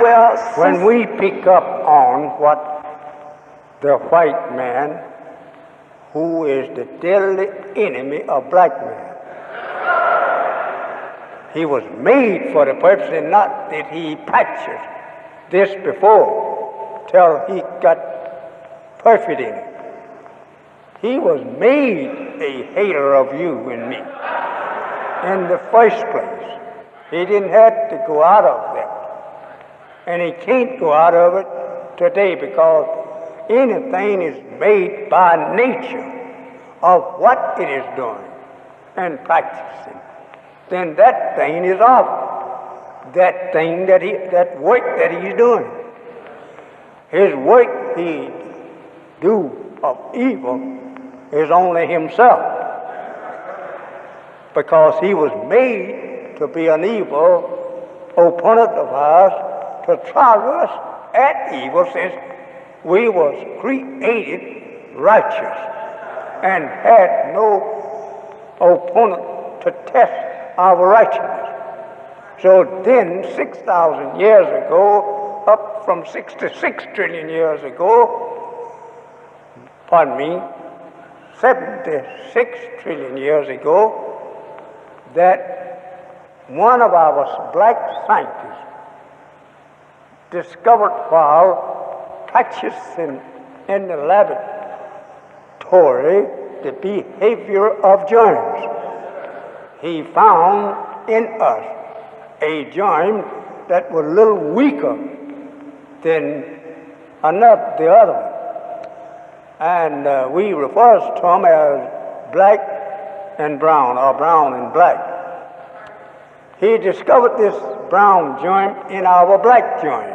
Well, when we pick up on what the white man, who is the deadly enemy of black man, he was made for the purpose, and not that he practiced this before till he got perfect in it. He was made a hater of you and me in the first place. He didn't have to go out of that. And he can't go out of it today because anything is made by nature of what it is doing and practicing. Then that thing is off. That thing that work that he's doing. His work he do of evil is only himself. Because he was made to be an evil opponent of ours, to try us at evil, since we was created righteous and had no opponent to test our righteousness. So then 6,000 years ago, up from 66 trillion years ago, 76 trillion years ago, that one of our black scientists discovered while practicing in the laboratory the behavior of germs. He found in us a germ that was a little weaker than the other one. And we refer to them as black and brown, or brown and black. He discovered this brown germ in our black germ.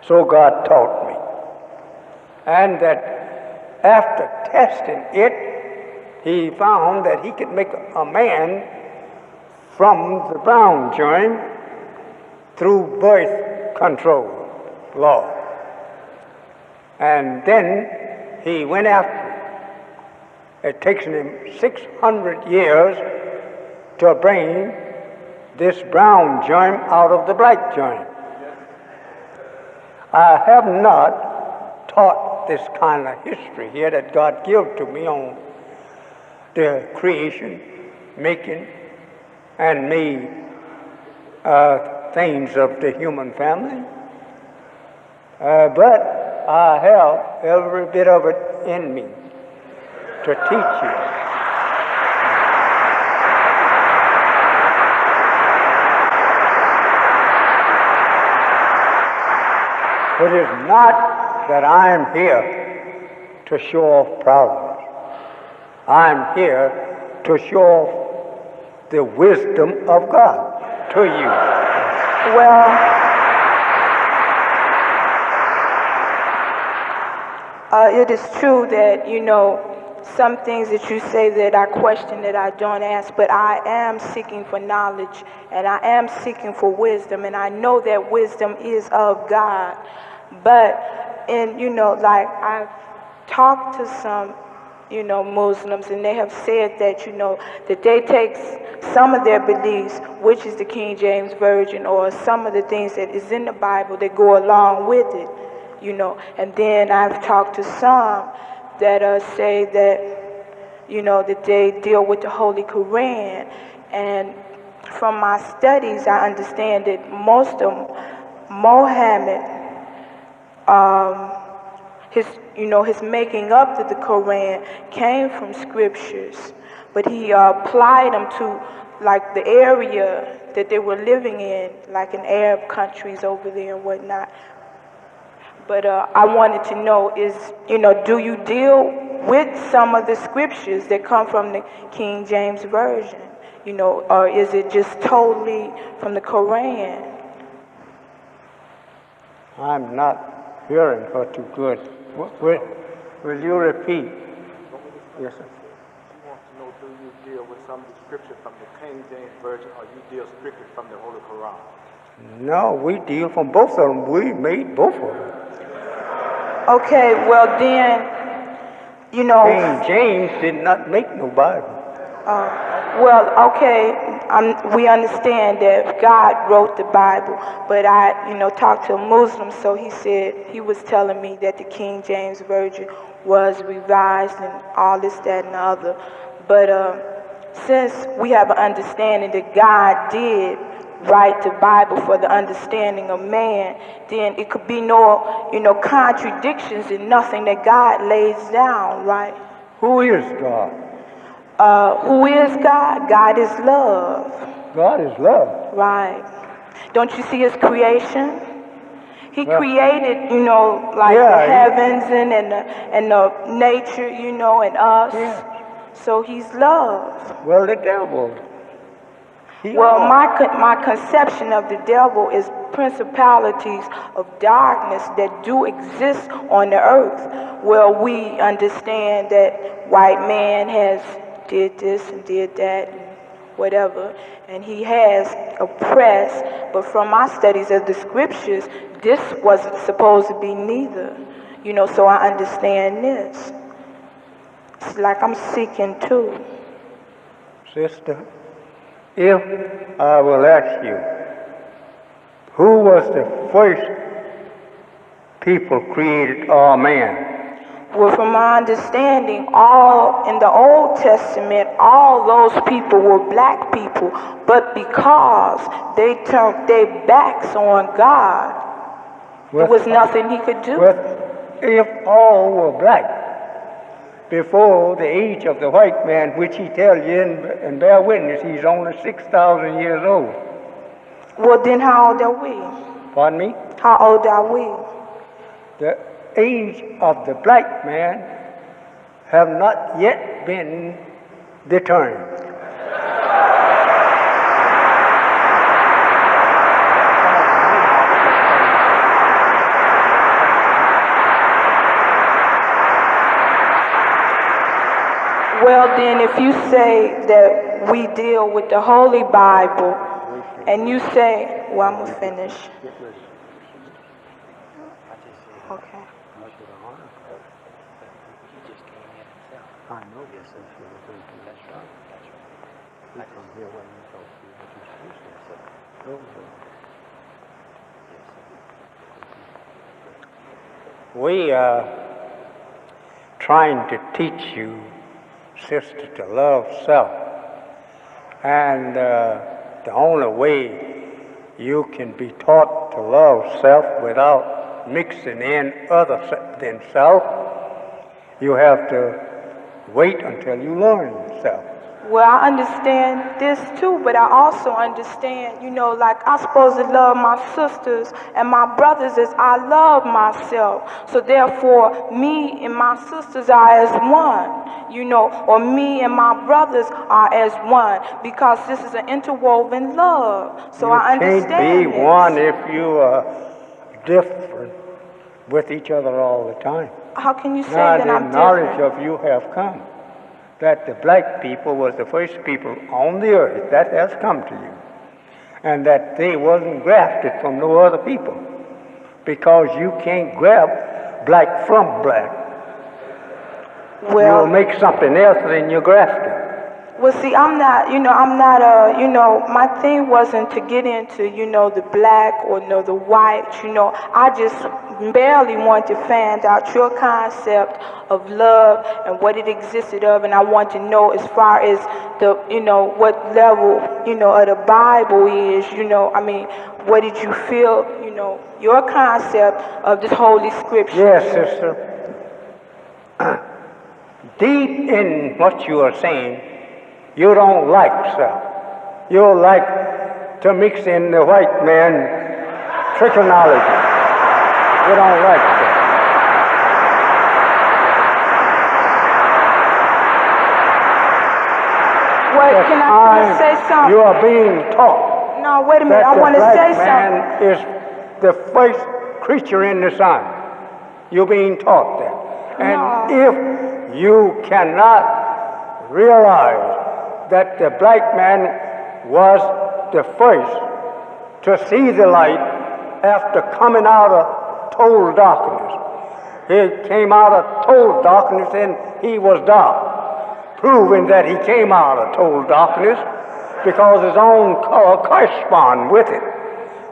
So God taught me. And that after testing it he found that he could make a man from the brown germ through birth control law. And then he went after it. It takes him 600 years to bring this brown germ out of the black germ. I have not taught this kind of history here that God gave to me on the creation, making, and made things of the human family. But I have every bit of it in me to teach you. It is not that I'm here to show off problems. I'm here to show off the wisdom of God to you. Well, it is true that, some things that you say that I question, that I don't ask, but I am seeking for knowledge, and I am seeking for wisdom, and I know that wisdom is of God. But, like I've talked to some, Muslims, and they have said that, that they take some of their beliefs, which is the King James Version, or some of the things that is in the Bible that go along with it, And then I've talked to some that say that, that they deal with the Holy Qur'an. And from my studies, I understand that most of Mohammed, his making up to the Quran came from scriptures, but he applied them to like the area that they were living in, like in Arab countries over there and whatnot. But I wanted to know is, do you deal with some of the scriptures that come from the King James Version, or is it just totally from the Quran? I'm not hearing her too good. Will you repeat? Yes, sir. She wants to know, do you deal with some of the scripture from the King James Version, or you deal strictly from the Holy Quran? No, we deal from both of them. We made both of them. Okay, well then, King James did not make no Bible. We understand that God wrote the Bible, but I, talked to a Muslim, so he said, he was telling me that the King James Version was revised and all this, that, and the other. But since we have an understanding that God did write the Bible for the understanding of man, then it could be no, contradictions in nothing that God lays down, right? Who is God? Who is God? God is love. God is love. Right. Don't you see his creation? He created, the heavens and the nature, and us. Yeah. So he's love. Well, the devil. My conception of the devil is principalities of darkness that do exist on the earth. Well, we understand that white man has did this and did that and whatever, and he has oppressed, but from my studies of the scriptures, this wasn't supposed to be neither, so I understand this. It's like I'm seeking too. Sister, if I will ask you, who was the first people created, all man? Well, from my understanding, all in the Old Testament, all those people were black people, but because they turned their backs on God, there was nothing he could do. If all were black, before the age of the white man, which he tells you and bear witness, he's only 6,000 years old. Well, then how old are we? Pardon me? How old are we? The age of the black man have not yet been determined. Well, then if you say that we deal with the Holy Bible, and you say, well, I'm going to finish. Okay. We are trying to teach you, sister, to love self. And the only way you can be taught to love self without mixing in other than self, you have to wait until you learn self. Well, I understand this too, but I also understand, like I'm supposed to love my sisters and my brothers as I love myself. So therefore, me and my sisters are as one, or me and my brothers are as one, because this is an interwoven love. So I understand. You can't be one if you are different with each other all the time. How can you say that I'm different? Now the knowledge of you have come, that the black people was the first people on the earth that has come to you, and that they wasn't grafted from no other people, because you can't grab black from black. Well, you'll make something else than you're grafted. Well, see, I'm not, my thing wasn't to get into, the black or the white, I just barely want to find out your concept of love and what it existed of, and I want to know as far as the, what level, of the Bible is, what did you feel, your concept of this Holy Scripture? Yes, sister. Deep in what you are saying, you don't like self. You like to mix in the white man trigonology. You don't like self. Wait, can I say something? You are being taught. No, wait a minute. I want to say something. Man is the first creature in the sun. You're being taught that. And if you cannot realize that the black man was the first to see the light after coming out of total darkness. He came out of total darkness and he was dark, proving that he came out of total darkness because his own color corresponded with it,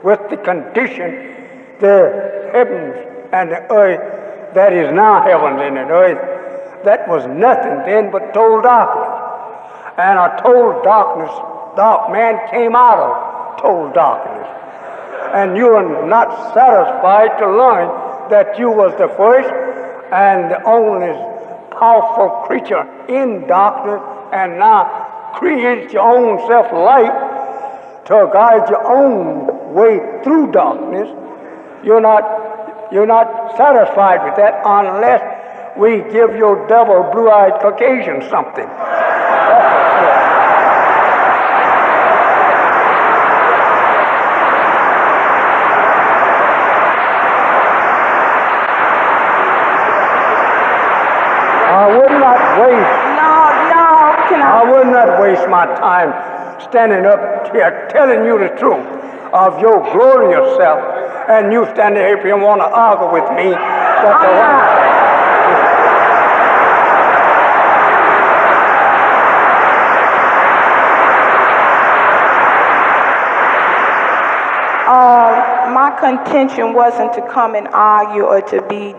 with the condition, the heavens and the earth that is now heaven and the earth, that was nothing then but total darkness. And a total dark man came out of total darkness. And you are not satisfied to learn that you was the first and the only powerful creature in darkness, and now create your own self-light to guide your own way through darkness. You're not satisfied with that unless we give your double blue-eyed Caucasian something. I would not waste my time standing up here telling you the truth of your glorious self, and you standing here if you want to argue with me that the one. My contention wasn't to come and argue or to be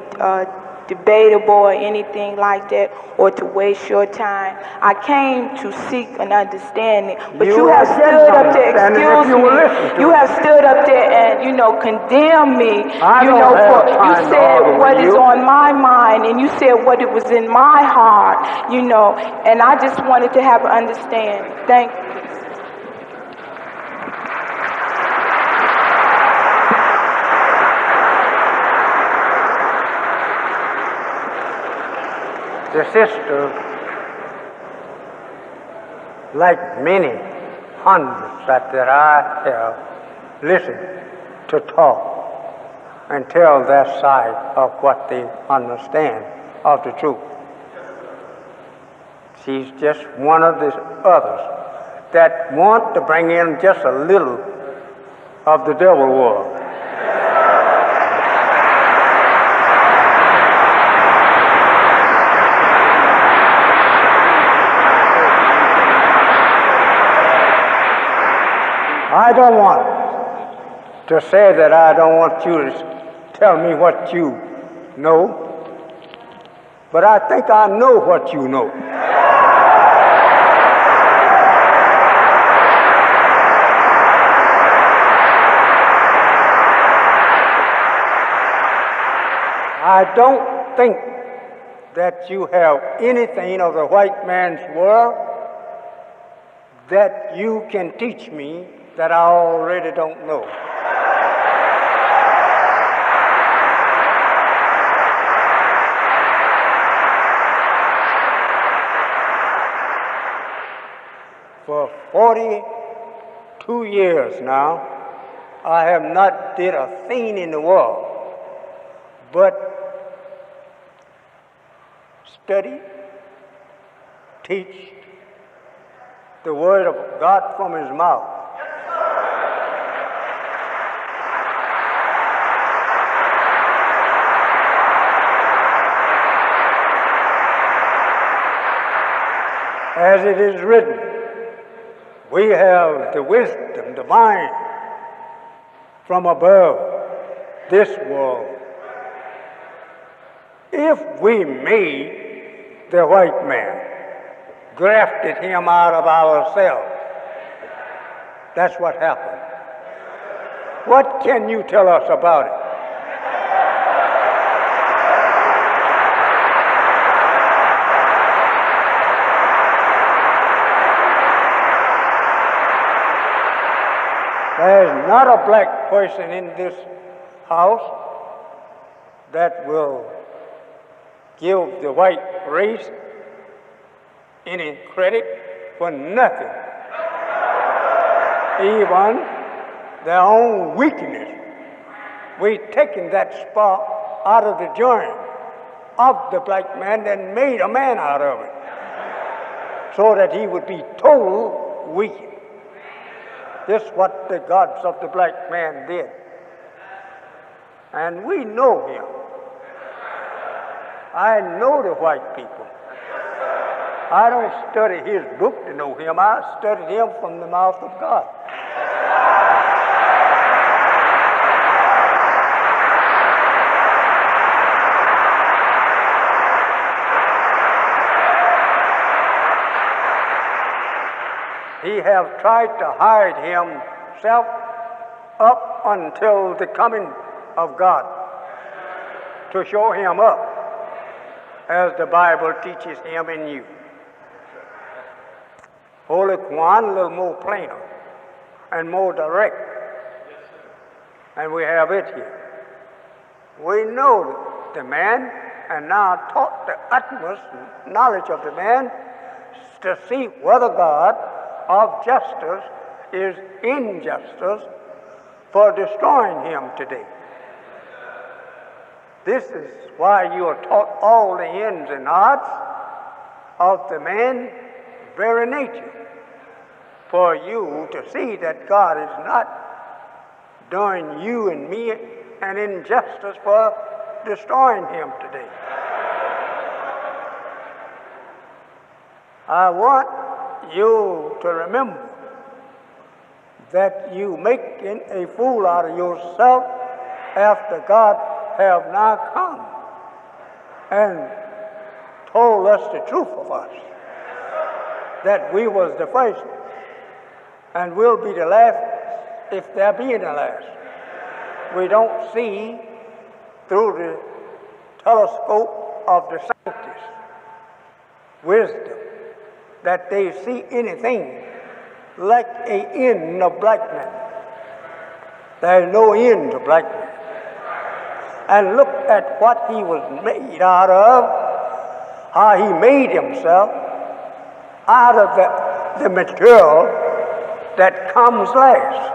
debatable or anything like that, or to waste your time. I came to seek an understanding, but you have stood up there, excuse me, you have stood up there and, condemn me, for, you said what is on my mind, and you said what it was in my heart, and I just wanted to have an understanding. Thank you. The sister, like many hundreds that I have listened to talk and tell their side of what they understand of the truth. She's just one of the others that want to bring in just a little of the devil world. I don't want to say that I don't want you to tell me what you know, but I think I know what you know. I don't think that you have anything of the white man's world that you can teach me that I already don't know. For 42 years now, I have not did a thing in the world but study, teach the word of God from his mouth. As it is written, we have the wisdom, the mind from above this world. If we made the white man, grafted him out of ourselves, that's what happened. What can you tell us about it? There's not a black person in this house that will give the white race any credit for nothing, even their own weakness. We've taken that spot out of the joint of the black man and made a man out of it so that he would be total weak. This is what the gods of the black man did. And we know him. I know the white people. I don't study his book to know him. I studied him from the mouth of God. He have tried to hide himself up until the coming of God, to show him up as the Bible teaches him in you. Holy Qur'an a little more plainer and more direct, and we have it here. We know the man, and now taught the utmost knowledge of the man to see whether God of justice is injustice for destroying him today. This is why you are taught all the ins and outs of the man's very nature, for you to see that God is not doing you and me an injustice for destroying him today. I want you to remember that you making a fool out of yourself after God have now come and told us the truth of us, that we was the first and will be the last if there be any last. We don't see through the telescope of the scientists' wisdom that they see anything like an end of black men. There is no end to black men. And look at what he was made out of, how he made himself out of the material that comes last.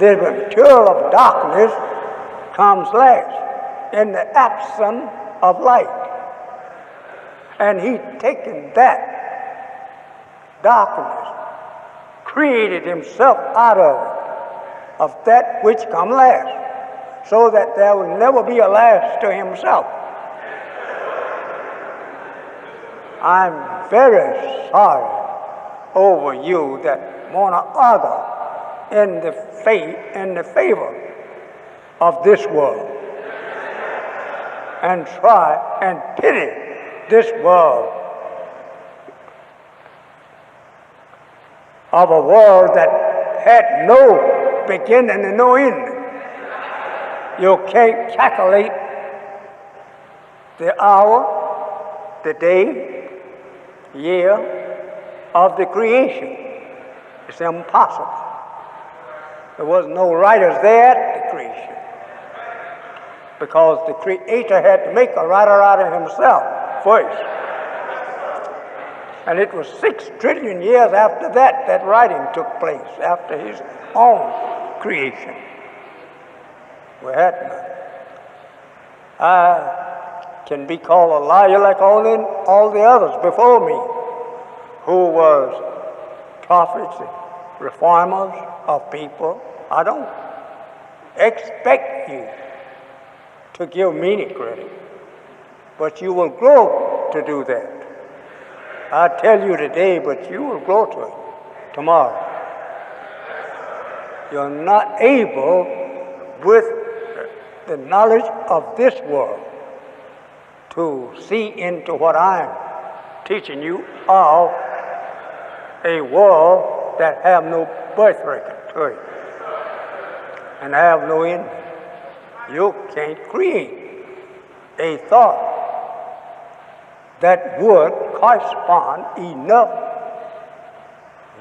The material of darkness comes last in the absence of light. And he taken that darkness, created himself out of that which come last, so that there will never be a last to himself. I'm very sorry over you that want to argue in the favor of this world and try and pity this world of a world that had no beginning and no ending. You can't calculate the hour, the day, year of the creation. It's impossible. There was no writers there at the creation, because the Creator had to make a writer out of himself first. And it was 6 trillion years after that that writing took place, after his own creation. We had none. I can be called a liar like all the others before me, who was prophets and reformers of people. I don't expect you to give me any credit, but you will grow to do that. I tell you today, but you will grow to it tomorrow. You're not able, with the knowledge of this world, to see into what I'm teaching you of a world that have no birth record to it and have no end. You can't create a thought that would correspond enough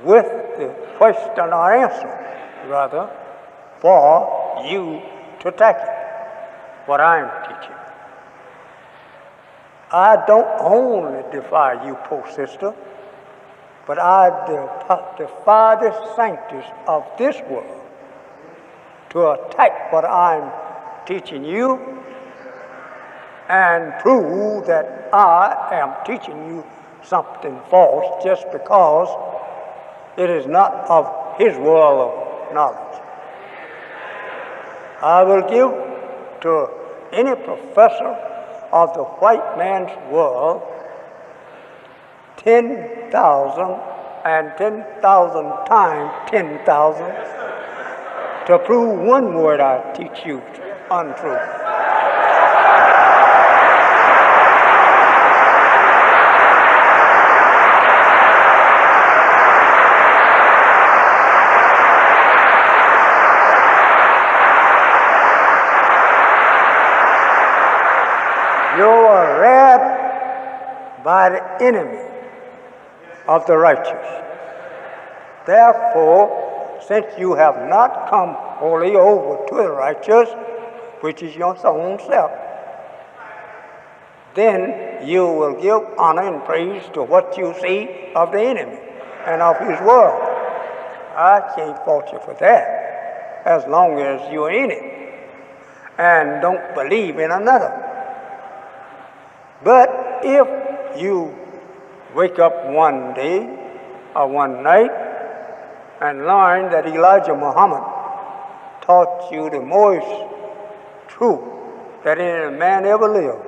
with the question or answer, rather, for you to tackle what I'm teaching. I don't only defy you, poor sister, but I defy the sanctities of this world to attack what I'm teaching you and prove that I am teaching you something false just because it is not of his world of knowledge. I will give to any professor of the white man's world 10,000 and 10,000 times 10,000 to prove one word I teach you untrue. You are read by the enemy of the righteous. Therefore, since you have not come wholly over to the righteous, which is your own self, then you will give honor and praise to what you see of the enemy and of his world. I can't fault you for that, as long as you're in it and don't believe in another. But if you wake up one day or one night and learn that Elijah Muhammad taught you the most truth that any man ever lived,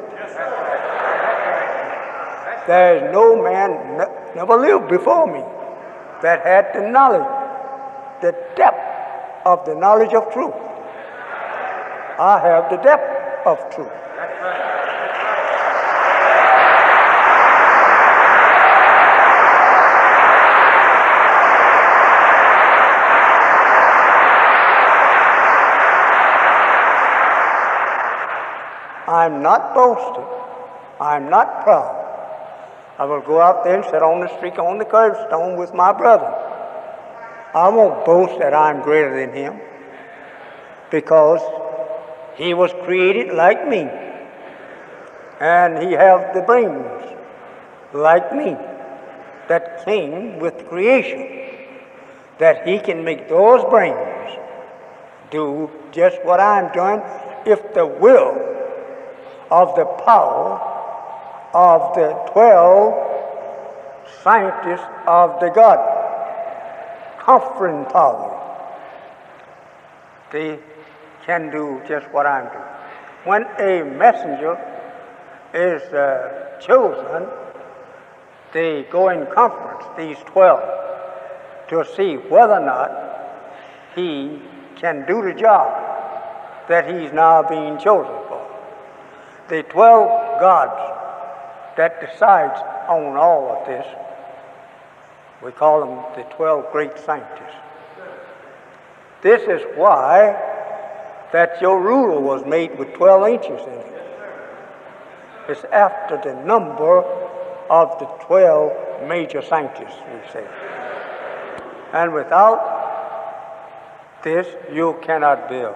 there is no man never lived before me that had the knowledge, the depth of the knowledge of truth. I have the depth of truth. I'm not boasting. I'm not proud. I will go out there and sit on the street on the curbstone with my brother. I won't boast that I'm greater than him, because he was created like me, and he has the brains like me that came with creation, that he can make those brains do just what I'm doing if the will of the power of the 12 scientists of the God, comforting power. They can do just what I'm doing. When a messenger is chosen, they go in conference, these 12, to see whether or not he can do the job that he's now being chosen for. The 12 gods that decides on all of this, we call them the 12 great scientists. This is why that your ruler was made with 12 inches in it. It's after the number of the 12 major scientists, we say. And without this, you cannot build.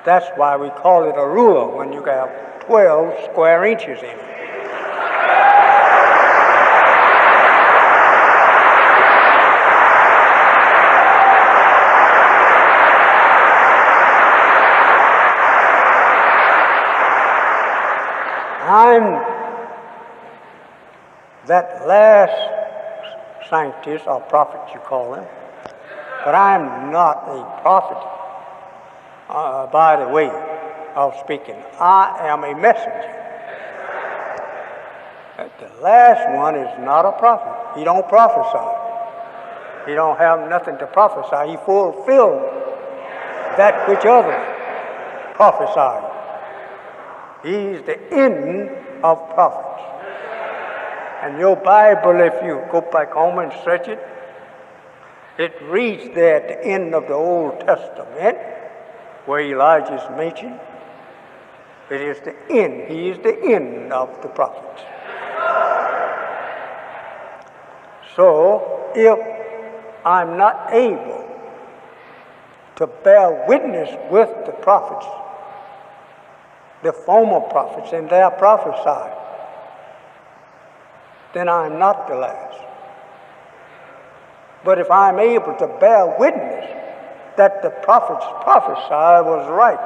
That's why we call it a ruler, when you have 12 square inches in it. I'm that last scientist or prophet, you call him, but I'm not a prophet by the way of speaking. I am a messenger. The last one is not a prophet. He don't prophesy. He don't have nothing to prophesy. He fulfilled that which others prophesied. He's the end of prophets. And your Bible, if you go back home and search it, it reads there at the end of the Old Testament, where Elijah is mentioned. It is the end. He is the end of the prophets. So, if I'm not able to bear witness with the prophets, the former prophets, and their prophesied, then I'm not the last. But if I'm able to bear witness that the prophets prophesied was right,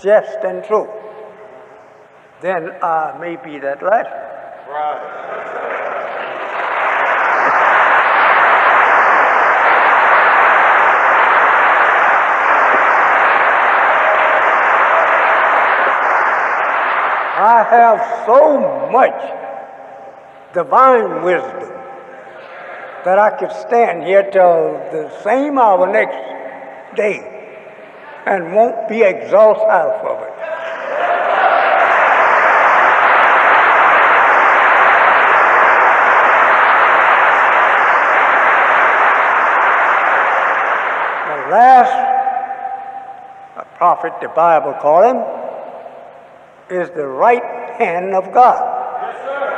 just and true, then I may be that last. Right. I have so much divine wisdom that I could stand here till the same hour next day and won't be exhausted out of it. The last prophet, the Bible calls him, is the right hand of God. Yes, sir.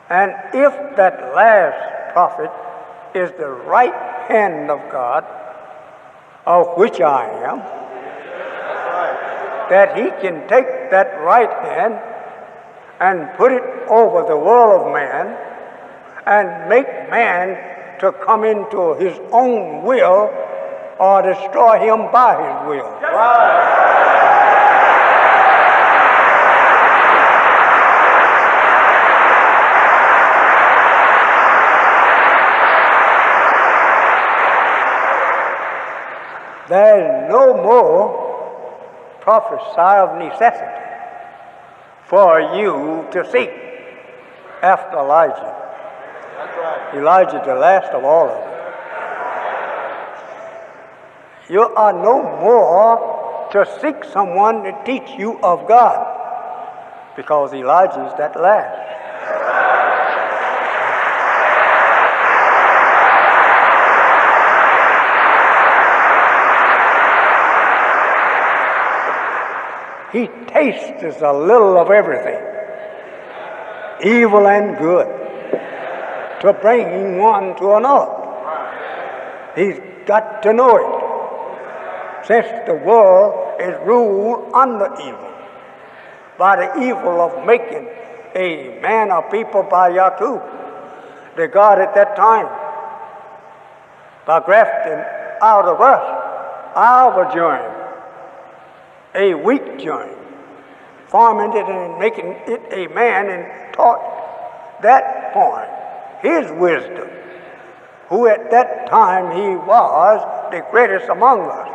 And if that last prophet is the right hand of God, of which I am, that he can take that right hand and put it over the world of man and make man to come into his own will or destroy him by his will. Right. There is no more prophecy of necessity for you to seek after Elijah. That's right. Elijah, the last of all of them. You are no more to seek someone to teach you of God, because Elijah is that last. He tastes a little of everything, evil and good, to bring one to another. He's got to know it, since the world is ruled under evil, by the evil of making a man or people by Yaqub, the God at that time, by grafting out of us our germ, a weak germ, forming it and making it a man, and taught that point his wisdom, who at that time he was the greatest among us.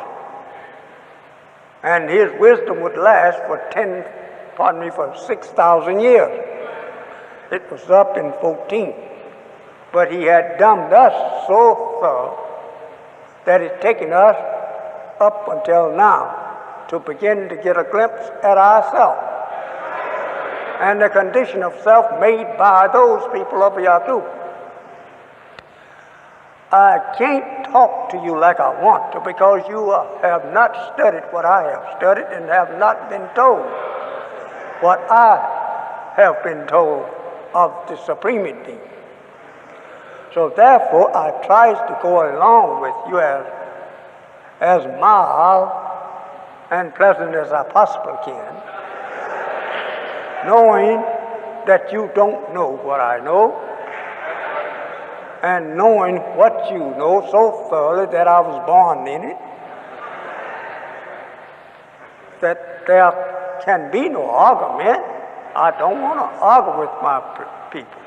And his wisdom would last for 6,000 years. It was up in 14. But he had dumbed us so thorough that it's taken us up until now to begin to get a glimpse at ourselves and the condition of self made by those people of Yaqub. I can't talk to you like I want to because you have not studied what I have studied and have not been told what I have been told of the supreme being. So therefore, I tries to go along with you as mild and pleasant as I possibly can, knowing that you don't know what I know, and knowing what you know so thoroughly that I was born in it, that there can be no argument. I don't want to argue with my people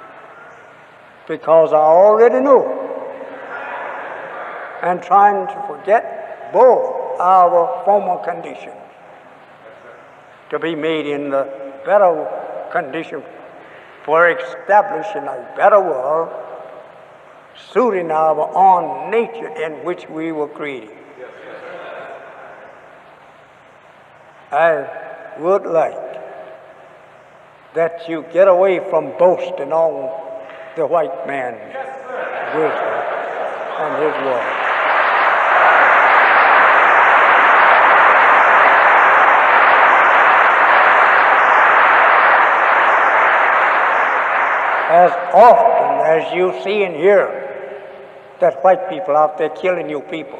because I already know, and trying to forget both our former conditions to be made in the better condition for establishing a better world suiting our own nature in which we were created. I would like that you get away from boasting on the white man's wisdom and his word. As often as you see and hear that white people out there killing you people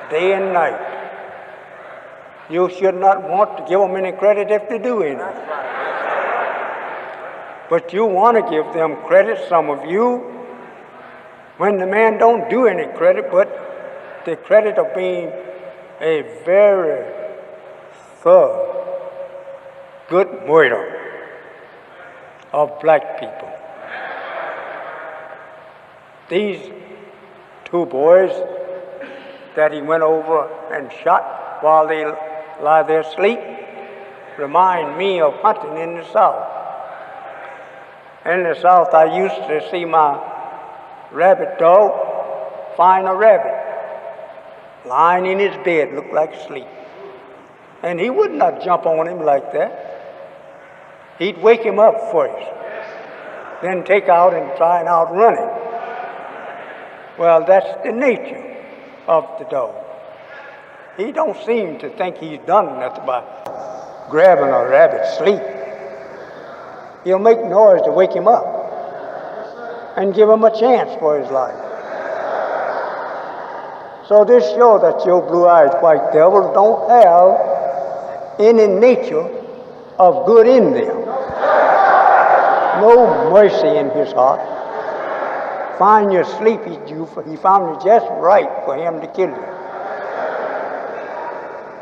day and night, you should not want to give them any credit if they do anything. But you want to give them credit, some of you, when the man don't do any credit, but the credit of being a very thorough, good murderer of black people. These two boys that he went over and shot while they lie there asleep remind me of hunting in the South. In the South, I used to see my rabbit dog find a rabbit lying in his bed, looked like asleep. And he would not jump on him like that. He'd wake him up first, then take out and try and outrun him. Well, that's the nature of the dog. He don't seem to think he's done nothing by grabbing a rabbit's sleep. He'll make noise to wake him up and give him a chance for his life. So this shows that your blue-eyed white devils don't have any nature of good in them. No mercy in his heart. Find you asleep, he found you just right for him to kill you.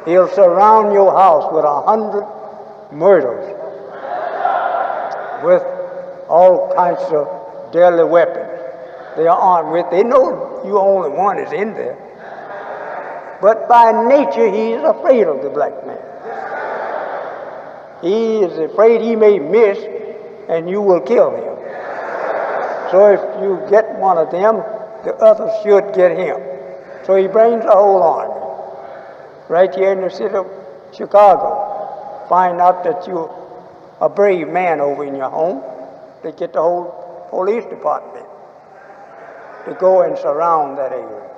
He'll surround your house with 100 murders, with all kinds of deadly weapons they are armed with. They know you only one is in there. But by nature, he is afraid of the black man. He is afraid he may miss and you will kill him. So if you get one of them, the others should get him. So he brings the whole army right here in the city of Chicago. Find out that you're a brave man over in your home. They get the whole police department to go and surround that area.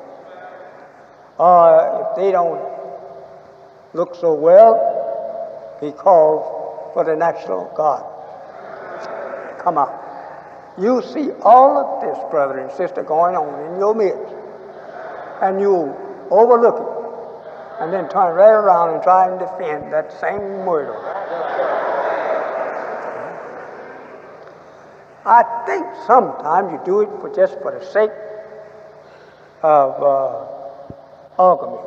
If they don't look so well, he calls for the National Guard. Come out. You see all of this, brother and sister, going on in your midst, and you overlook it, and then turn right around and try and defend that same murder. I think sometimes you do it just for the sake of argument.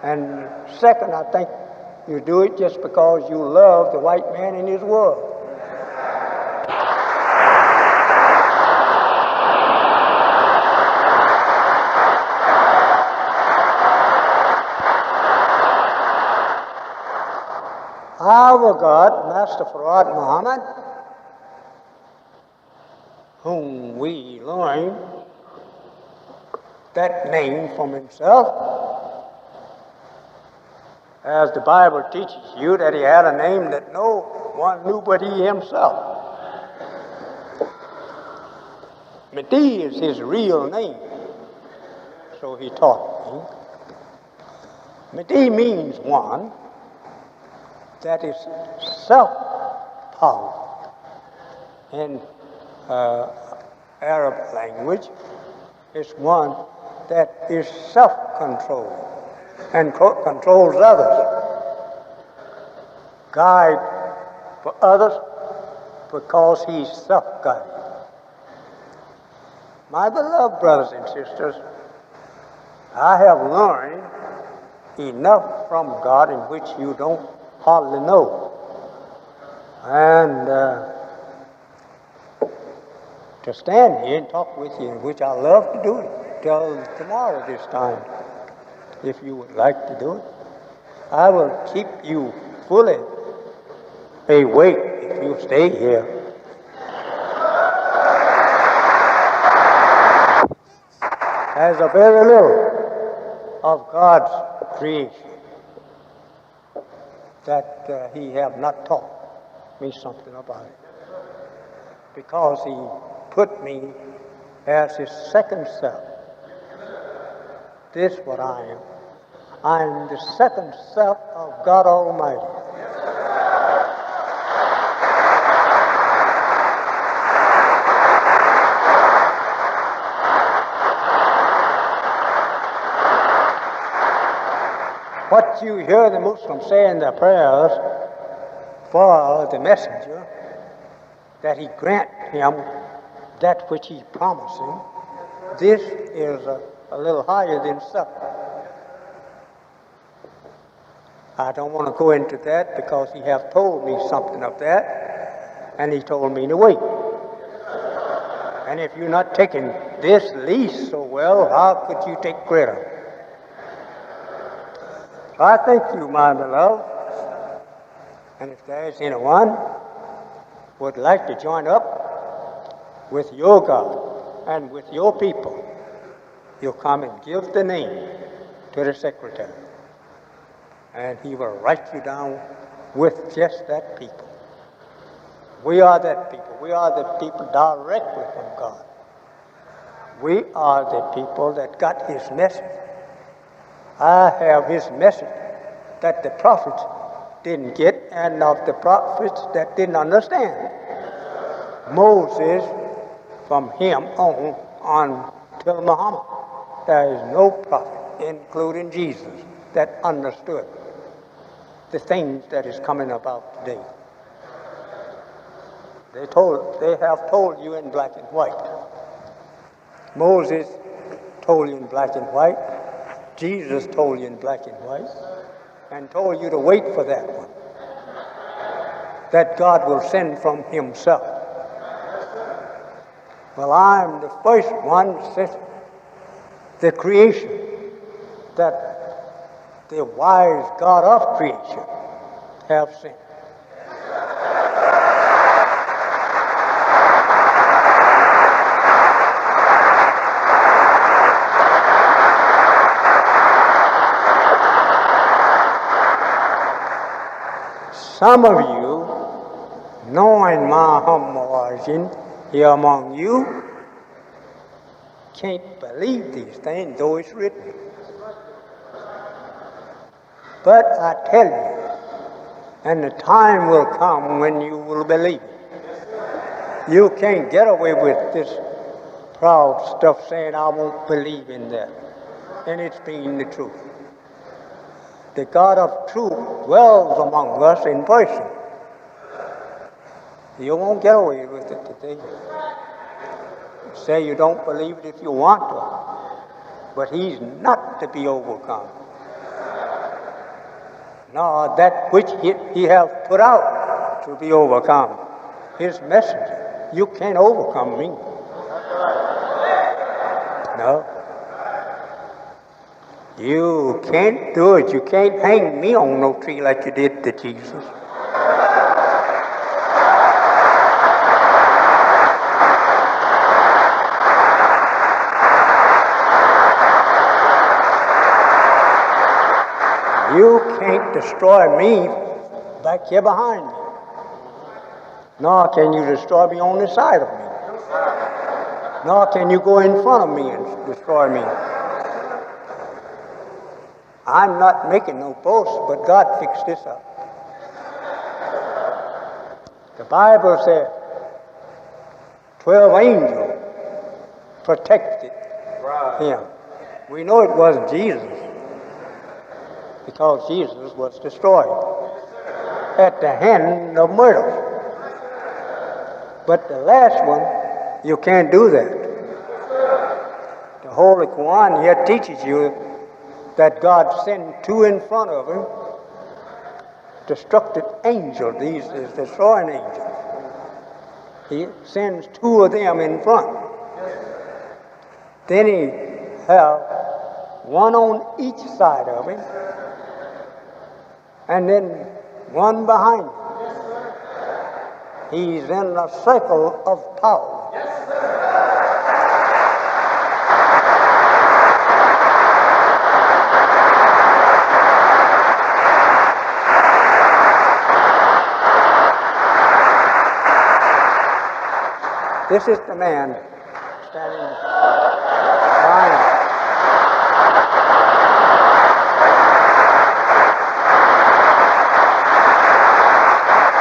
And second, I think You do it just because you love the white man in his world. Our God, Master Farad Muhammad, whom we learn that name from himself, as the Bible teaches you that he had a name that no one knew but he himself. Mahdi is his real name, so he taught me. Mahdi means one that is self-power. In Arab language, it's one that is self-controlled and controls others. Guide for others because he's self-guided. My beloved brothers and sisters, I have learned enough from God in which you don't hardly know. And to stand here and talk with you, which I love to do it, till tomorrow this time, if you would like to do it. I will keep you fully awake if you stay here. As a very little of God's creation that he have not taught me something about it. Because he put me as his second self. This is what I am. I am the second self of God Almighty. What you hear the Muslims say in their prayers for the messenger, that he grant him that which he promised him, this is a little higher than self. I don't want to go into that because he have told me something of that, and he told me to wait. And if you're not taking this lease so well, how could you take greater? So I thank you, my beloved, and if there is anyone would like to join up with your God and with your people, you'll come and give the name to the secretary, and he will write you down with just that people. We are that people. We are the people directly from God. We are the people that got his message. I have his message that the prophets didn't get, and of the prophets that didn't understand. Moses, from him on till Muhammad, there is no prophet, including Jesus, that understood the things that is coming about today. They have told you in black and white. Moses told you in black and white. Jesus told you in black and white, and told you to wait for that one, that God will send from himself. Well, I'm the first one since the creation that the wise God of creation have sent. Some of you, knowing my humble origin here among you, can't believe these things, though it's written. But I tell you, and the time will come when you will believe it. You can't get away with this proud stuff saying, I won't believe in that. And it's being the truth. The God of truth dwells among us in person. You won't get away with it today. Say you don't believe it if you want to, but he's not to be overcome. nor that which he hath put out to be overcome. His messenger. You can't overcome me. No. You can't do it. You can't hang me on no tree like you did to Jesus. You can't destroy me back here behind me. Nor can you destroy me on the side of me. Nor can you go in front of me and destroy me. I'm not making no boast, but God fixed this up. The Bible said 12 angels protected him. We know it wasn't Jesus, because Jesus was destroyed at the hand of murder. But the last one, you can't do that. The Holy Qur'an here teaches you that God sent two in front of him, destructive angels, these is destroying angels. He sends two of them in front. Then he have one on each side of him, and then one behind him. He's in a circle of power. This is the man standing behind him.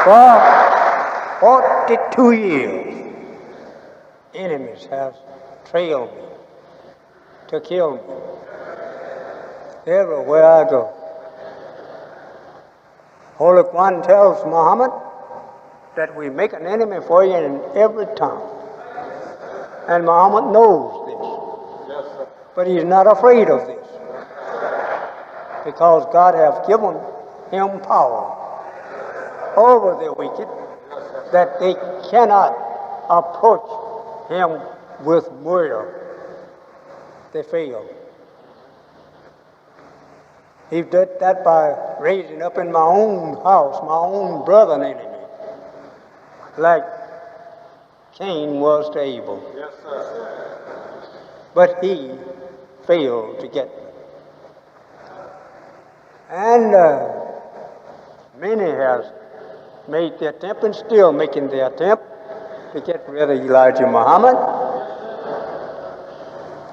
For 42 years, enemies have trailed me to kill me everywhere I go. Holy Quran tells Muhammad that we make an enemy for you in every town. And Muhammad knows this. But he's not afraid of this, because God has given him power over the wicked, that they cannot approach him with murder. They fail. He did that by raising up in my own house my own brother and enemy, like Cain was to Abel. Yes, sir. But he failed to get me. And many has made the attempt and still making the attempt to get rid of Elijah Muhammad,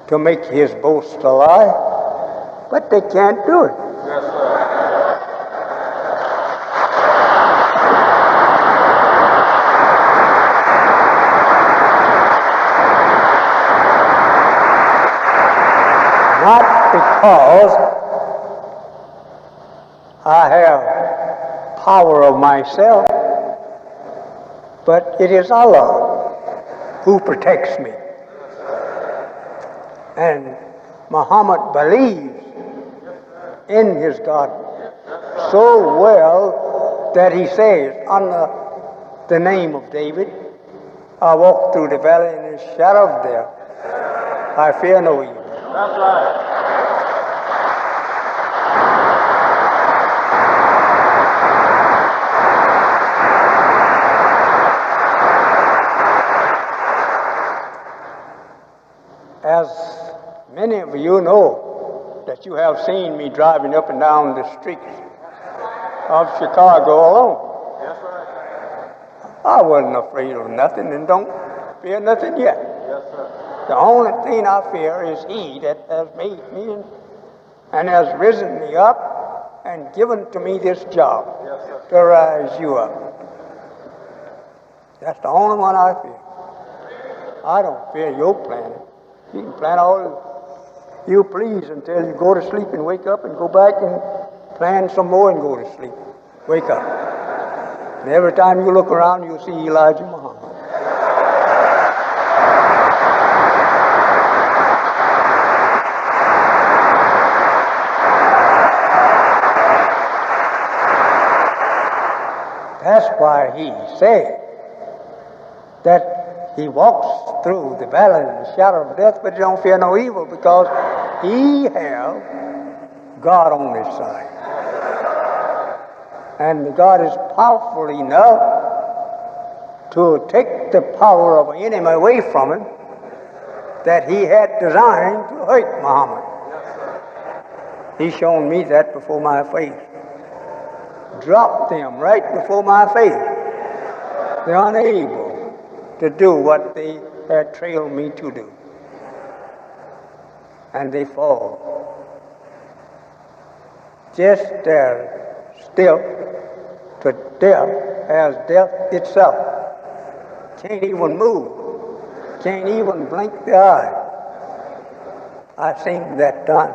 to make his boast a lie, but they can't do it. Yes, sir. Not because I have power of myself, but it is Allah who protects me. And Muhammad believes in his God so well that he says, under the name of David, I walk through the valley in the shadow of death, I fear no evil. That's right. As many of you know, that you have seen me driving up and down the streets of Chicago alone. That's right. I wasn't afraid of nothing and don't fear nothing yet. Yes, sir. The only thing I fear is he that has made me and has risen me up and given to me this job, yes, sir, to rise you up. That's the only one I fear. I don't fear your planet. You can plan all you please until you go to sleep and wake up and go back and plan some more and go to sleep. Wake up. And every time you look around, you'll see Elijah Muhammad. That's why he said that he walks through the valley of the shadow of death, but he don't fear no evil because he have God on his side. And God is powerful enough to take the power of an enemy away from him that he had designed to hurt Muhammad. He's shown me that before my face. Dropped them right before my face. They're unable to do what they had trailed me to do. And they fall. Just as still to death as death itself. Can't even move. Can't even blink the eye. I've seen that done.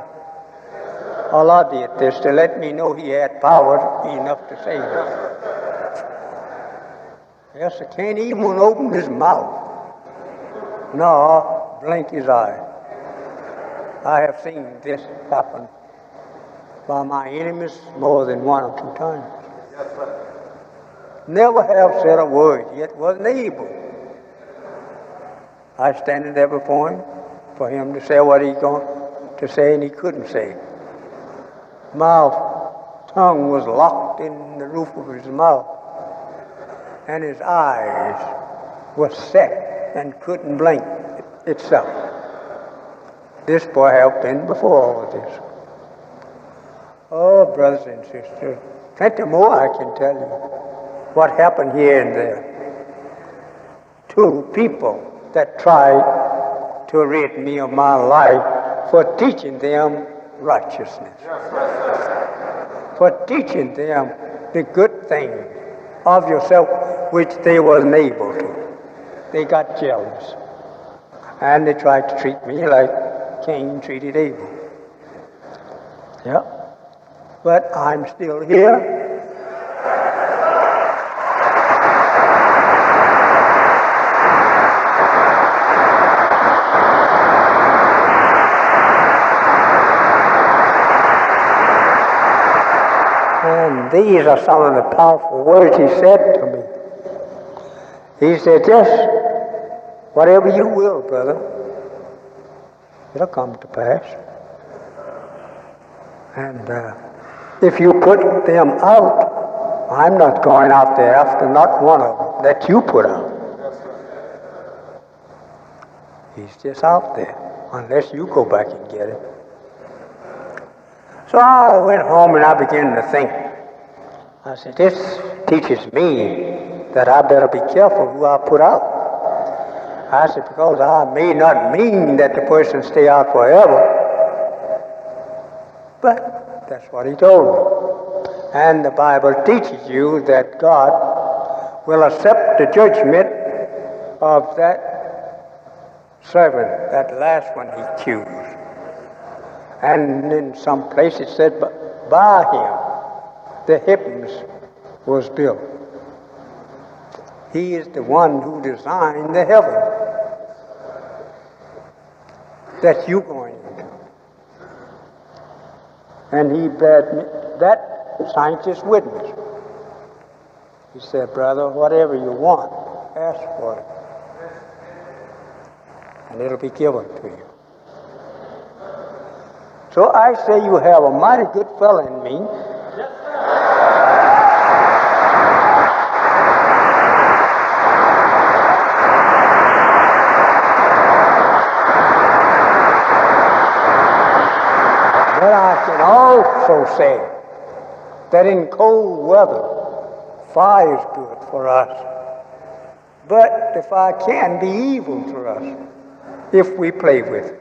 Allah did this to let me know he had power enough to save us. Yes, he can't even open his mouth, nor blink his eye. I have seen this happen by my enemies more than one or two times. Never have said a word, yet wasn't able. I standing there before him for him to say what he's going to say, and he couldn't say. Tongue was locked in the roof of his mouth, and his eyes were set and couldn't blink itself. This boy have been before all of this. Oh, brothers and sisters, plenty more I can tell you what happened here and there. Two people that tried to rid me of my life for teaching them righteousness, for teaching them the good things of yourself which they wasn't able to. They got jealous, and they tried to treat me like Cain treated Abel. Yeah, but I'm still here. And these are some of the powerful words he said to me. He said, just whatever you will, brother, it'll come to pass. And if you put them out, I'm not going out there after not one of them that you put out. He's just out there, unless you go back and get him. So I went home and I began to think. I said, this teaches me that I better be careful who I put out. I said, because I may not mean that the person stay out forever, but that's what he told me. And the Bible teaches you that God will accept the judgment of that servant, that last one he accused. And in some place it said, by him the heavens was built. He is the one who designed the heaven that you're going into. And he bade me, that scientist witness. He said, brother, whatever you want, ask for it. And it'll be given to you. So I say you have a mighty good fellow in me. But I can also say that in cold weather, fire is good for us. But the fire can be evil to us if we play with it.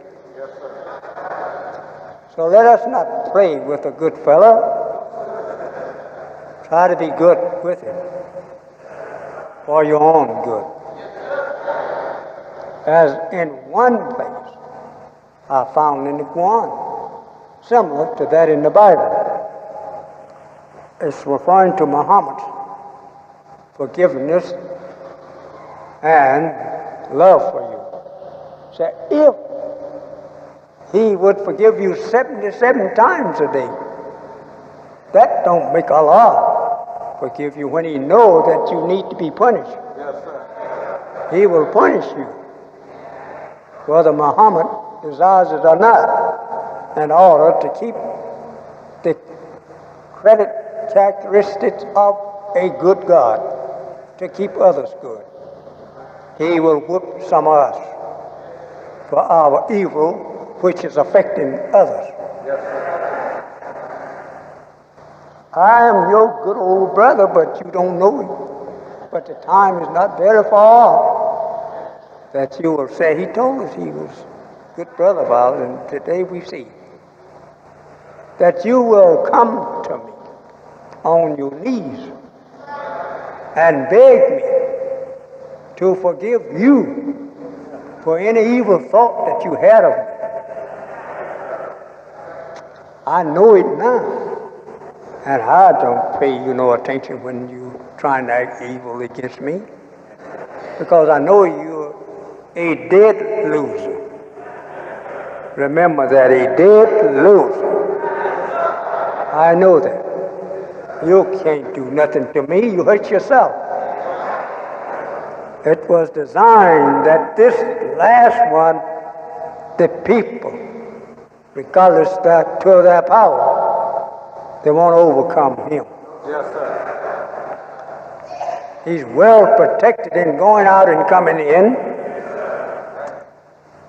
So let us not play with a good fellow. Try to be good with him for your own good. As in one place I found in the Qur'an, similar to that in the Bible. It's referring to Muhammad's forgiveness and love for you. So if he would forgive you 77 times a day, that don't make Allah forgive you when he knows that you need to be punished. Yes, sir. He will punish you, whether Muhammad desires it or not, in order to keep the credit characteristics of a good God, to keep others good. He will whip some of us for our evil, which is affecting others. Yes, sir. I am your good old brother, but you don't know it. But the time is not very far off that you will say, he told us he was a good brother of ours, and today we see that you will come to me on your knees and beg me to forgive you for any evil thought that you had of me. I know it now. And I don't pay you no attention when you trying to act evil against me, because I know you're a dead loser. Remember that, a dead loser. I know that. You can't do nothing to me. You hurt yourself. It was designed that this last one, the people, regardless to their power, they won't overcome him. Yes, sir. He's well protected in going out and coming in,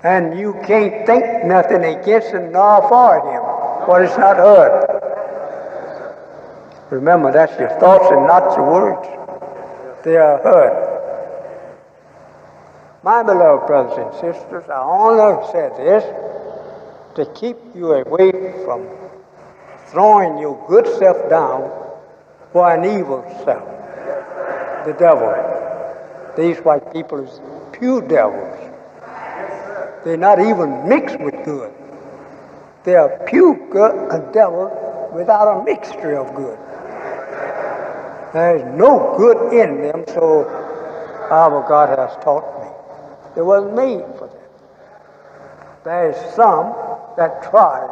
and you can't think nothing against him nor for him, for it's not heard. Remember, that's your thoughts and not your words. They are heard. My beloved brothers and sisters, I only said this to keep you away from throwing your good self down for an evil self, the devil. These white people is pure devils. They're not even mixed with good. They are pure good, a devil without a mixture of good. There's no good in them, so our God has taught me. It wasn't made for that. There's some that tries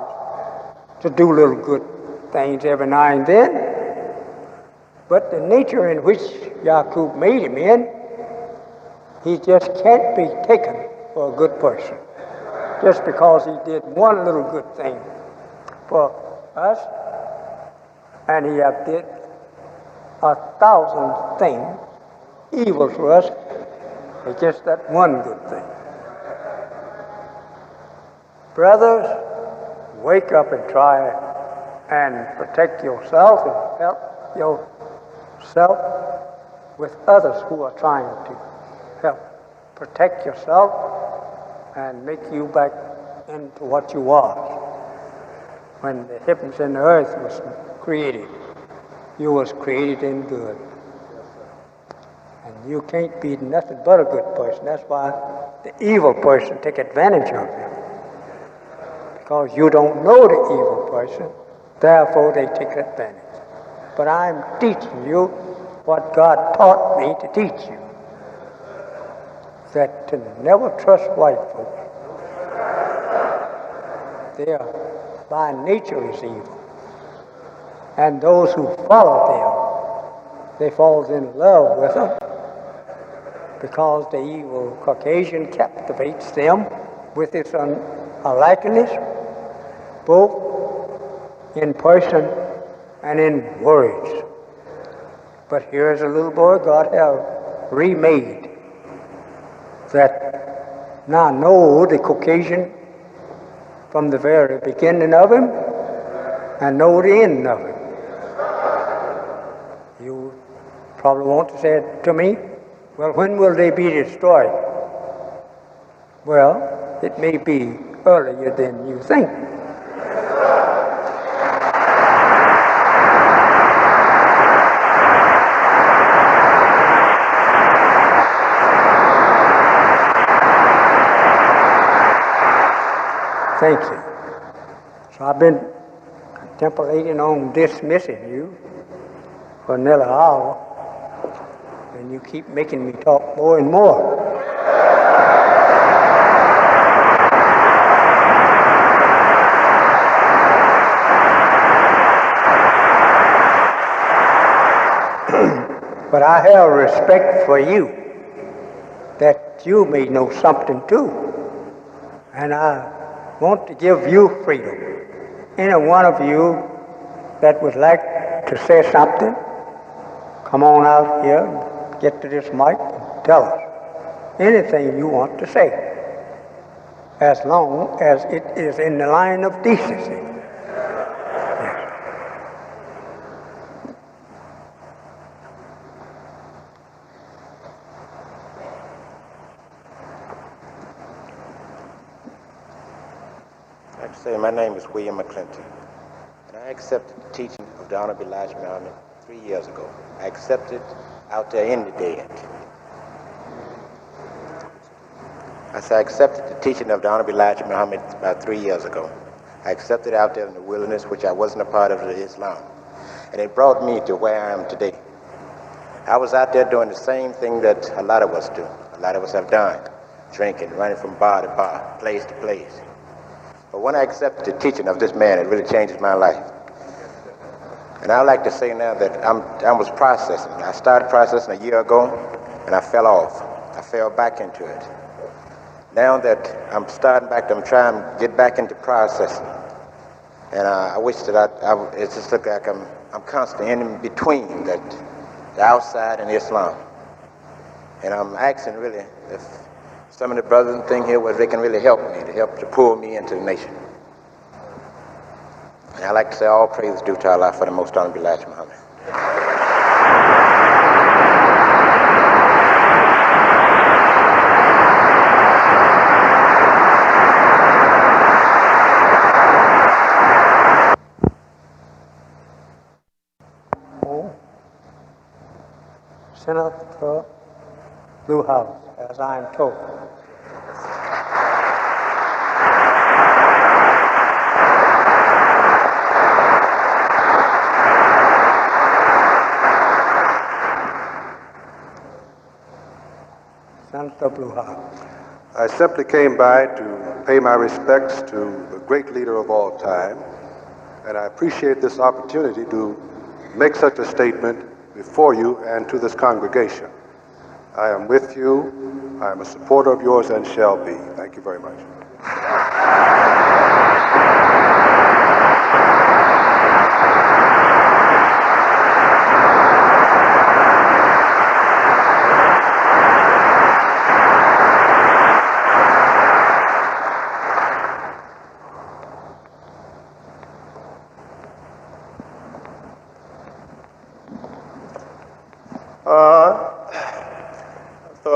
to do little good things every now and then, but the nature in which Yaqub made him in, he just can't be taken for a good person just because he did one little good thing for us, and he have did 1,000 things evil for us. It's just that one good thing. Brothers, wake up and try and protect yourself and help yourself with others who are trying to help protect yourself and make you back into what you was. When the heavens and the earth was created, you was created in good. And you can't be nothing but a good person. That's why the evil person take advantage of you. Because you don't know the evil person, therefore they take advantage. But I'm teaching you what God taught me to teach you. That to never trust white folks. They are by nature is evil. And those who follow them, they fall in love with them because the evil Caucasian captivates them with its unlikeness, both in person and in words. But here's a little boy God have remade that now know the Caucasian from the very beginning of him and know the end of him. You probably want to say it to me, well, when will they be destroyed? Well, it may be earlier than you think. Thank you. So I've been contemplating on dismissing you for another hour, and you keep making me talk more and more. But I have respect for you, that you may know something too. And I want to give you freedom. Any one of you that would like to say something, come on out here, get to this mic, and tell us anything you want to say, as long as it is in the line of decency. I'd say my name is William McClinton, and I accepted the teaching of the Honorable Elijah Muhammad 3 years ago. I accepted out there in the dead. I said I accepted the teaching of the Honorable Elijah Muhammad about 3 years ago. I accepted out there in the wilderness, which I wasn't a part of Islam, and it brought me to where I am today. I was out there doing the same thing that a lot of us do. A lot of us have done, drinking, running from bar to bar, place to place. But when I accepted the teaching of this man, it really changes my life. And I like to say now that I was processing. I started processing a year ago, and I fell off. I fell back into it. Now that I'm starting back, I'm trying to get back into processing. And I wish that it just looks like I'm constantly in between the outside and Islam. And I'm asking really if some of the brothers and things here, where they can really help me, to pull me into the nation. And I like to say all praise is due to Allah for the most honorable Elijah Muhammad. Senator Blue House, as I am told. Senator Blue House. I simply came by to pay my respects to the great leader of all time, and I appreciate this opportunity to make such a statement before you and to this congregation. I am with you. I am a supporter of yours and shall be. Thank you very much.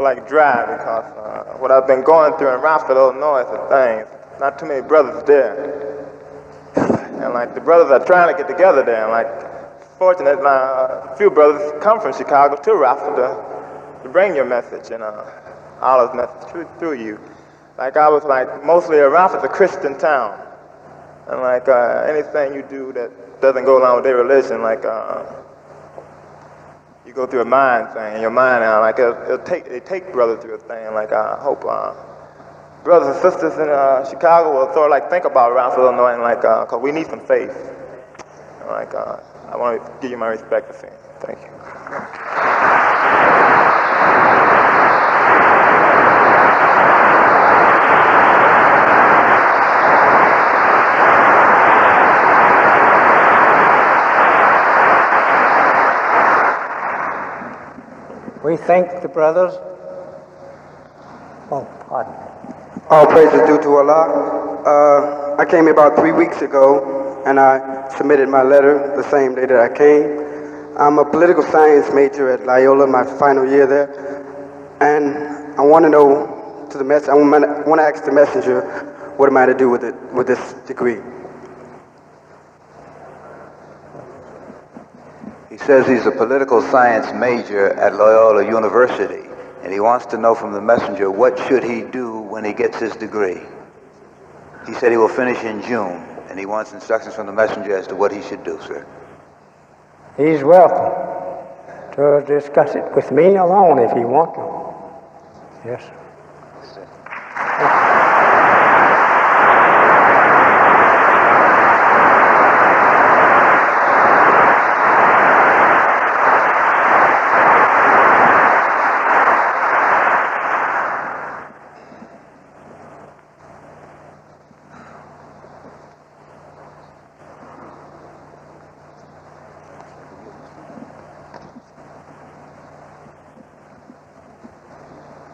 Like dry because what I've been going through in Rockford, Illinois, and things, not too many brothers there. And like the brothers are trying to get together there. And like, fortunately, a few brothers come from Chicago to Rockford to bring your message and Allah's message through you. Like I was like, mostly Rockford's a Christian town. And like anything you do that doesn't go along with their religion, like you go through a mind thing, and your mind, like it take brothers through a thing. Like I hope brothers and sisters in Chicago will sort of like think about Rockford, Illinois, and like cause we need some faith. And like I want to give you my respect for it. Thank you. We thank the brothers. Oh, pardon. All praise is due to Allah. I came here about 3 weeks ago, and I submitted my letter the same day that I came. I'm a political science major at Loyola, my final year there, and I want to know to the message. I want to ask the messenger, what am I to do with it, with this degree? He says he's a political science major at Loyola University, and he wants to know from the messenger, what should he do when he gets his degree? He said he will finish in June, and he wants instructions from the messenger as to what he should do, sir. He's welcome to discuss it with me alone if he wants to. Yes.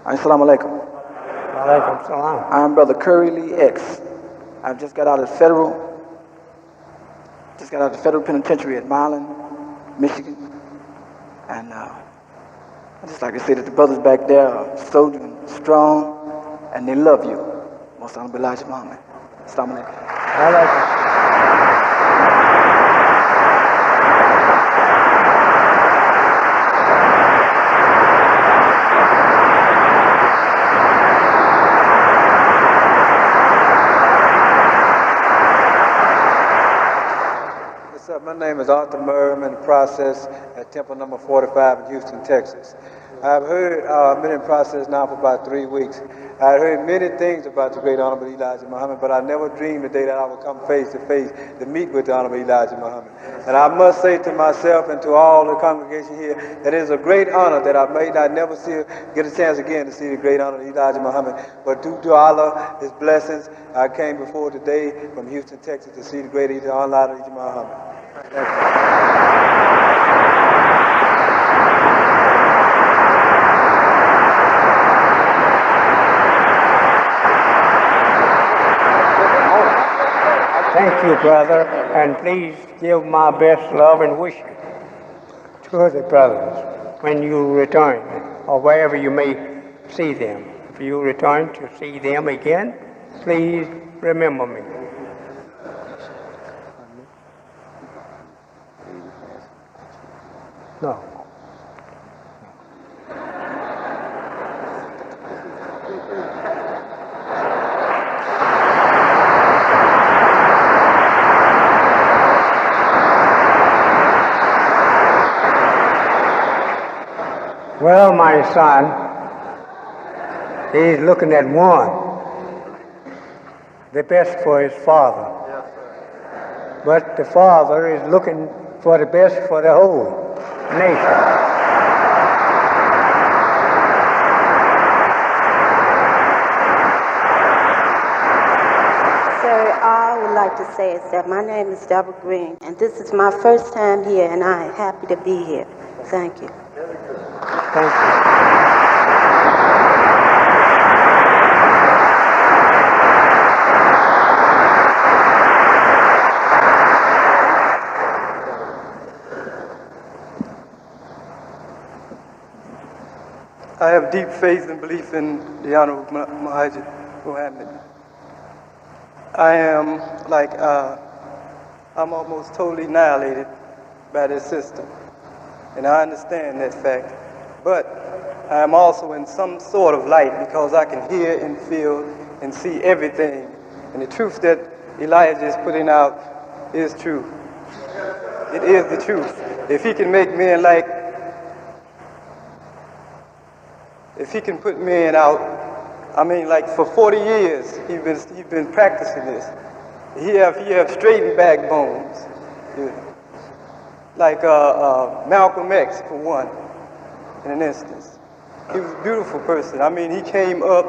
Assalamu alaikum. Alaikum salam. I'm Brother Curry Lee X. I've just got out of the federal penitentiary at Milan, Michigan. And I'd just like to say that the brothers back there are soldiers and strong, and they love you. Most Honorable Elijah Muhammad. Assalamu alaikum. My name is Arthur Murray. I'm in the process at Temple number 45 in Houston, Texas. I've been in process now for about 3 weeks. I've heard many things about the great Honorable Elijah Muhammad, but I never dreamed the day that I would come face to face to meet with the Honorable Elijah Muhammad. And I must say to myself and to all the congregation here that it is a great honor that I may not never get a chance again to see the great Honorable Elijah Muhammad. But due to Allah, His blessings, I came before today from Houston, Texas to see the great Honorable Elijah Muhammad. Thank you, brother, and please give my best love and wishes to the brothers when you return, or wherever you may see them. If you return to see them again, please remember me. No. Well, my son, he's looking at one, the best for his father. But the father is looking for the best for the whole nation. Sir, all I would like to say is that my name is Deborah Green, and this is my first time here, and I am happy to be here. Thank you. Thank you. I have deep faith and belief in the Honorable Elijah Muhammad. I am I'm almost totally annihilated by this system, and I understand that fact. But I am also in some sort of light because I can hear and feel and see everything. And the truth that Elijah is putting out is true. It is the truth. If he can make men if he can put men out, I mean, like for 40 years, he's been practicing this. He have straightened backbones. Like Malcolm X, for one, in an instance. He was a beautiful person. I mean, he came up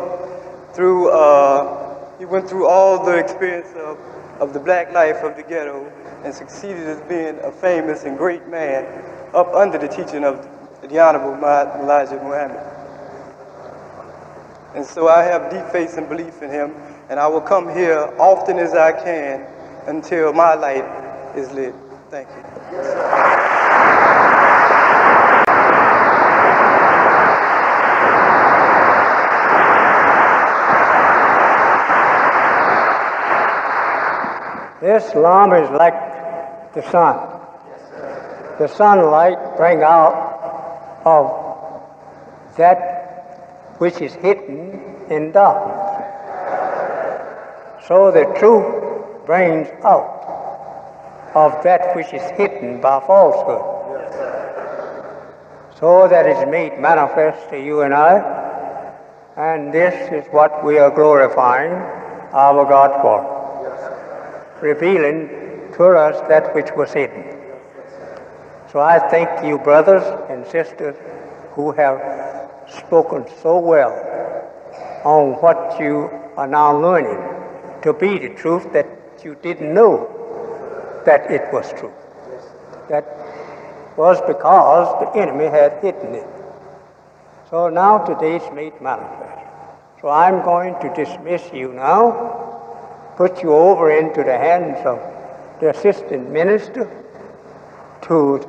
through, he went through all the experience of the black life of the ghetto and succeeded as being a famous and great man up under the teaching of the Honorable Elijah Muhammad. And so I have deep faith and belief in him, and I will come here often as I can until my light is lit. Thank you. Islam is like the sun. The sunlight brings out of that which is hidden in darkness. So the truth brings out of that which is hidden by falsehood. So that is made manifest to you and I, and this is what we are glorifying our God for, revealing to us that which was hidden. So I thank you, brothers and sisters, who have spoken so well on what you are now learning to be the truth that you didn't know that it was true. That was because the enemy had hidden it. So now today's made manifest. So I'm going to dismiss you now, put you over into the hands of the assistant minister to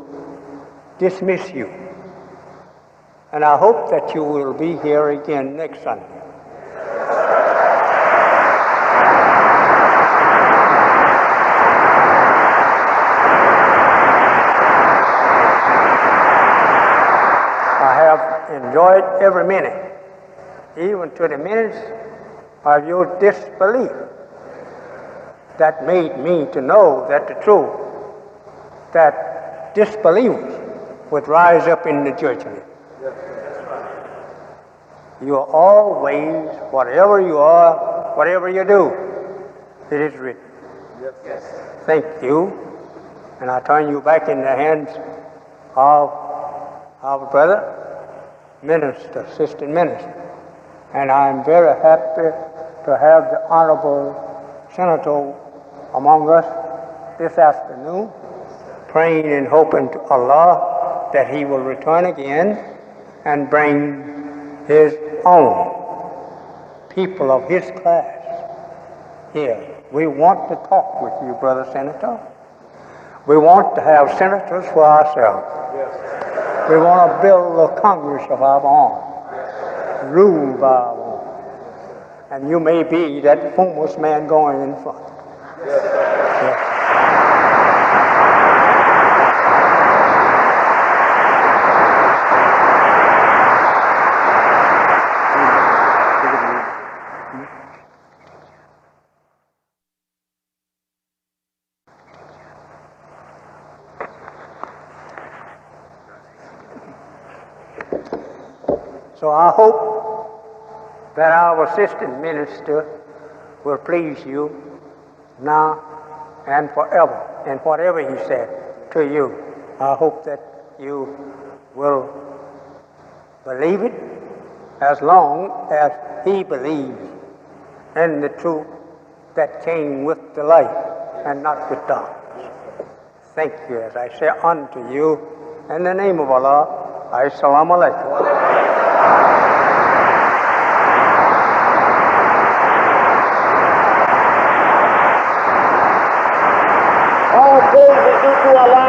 dismiss you. And I hope that you will be here again next Sunday. I have enjoyed every minute, even to the minutes of your disbelief that made me to know that the truth, that disbelievers would rise up in the judgment. You are always, whatever you are, whatever you do, it is written. Yes. Thank you. And I turn you back in the hands of our brother, minister, assistant minister. And I'm very happy to have the Honorable Senator among us this afternoon, praying and hoping to Allah that he will return again and bring his own people of his class here. We want to talk with you, Brother Senator. We want to have senators for ourselves. Yes. We want to build a Congress of our own, rule by our own. And you may be that foremost man going in front. Yes. Yes. So I hope that our assistant minister will please you now and forever, and whatever he said to you, I hope that you will believe it as long as he believes in the truth that came with the light and not with darkness. Thank you, as I say unto you, in the name of Allah, Assalamu alaikum. All praise is due to Allah.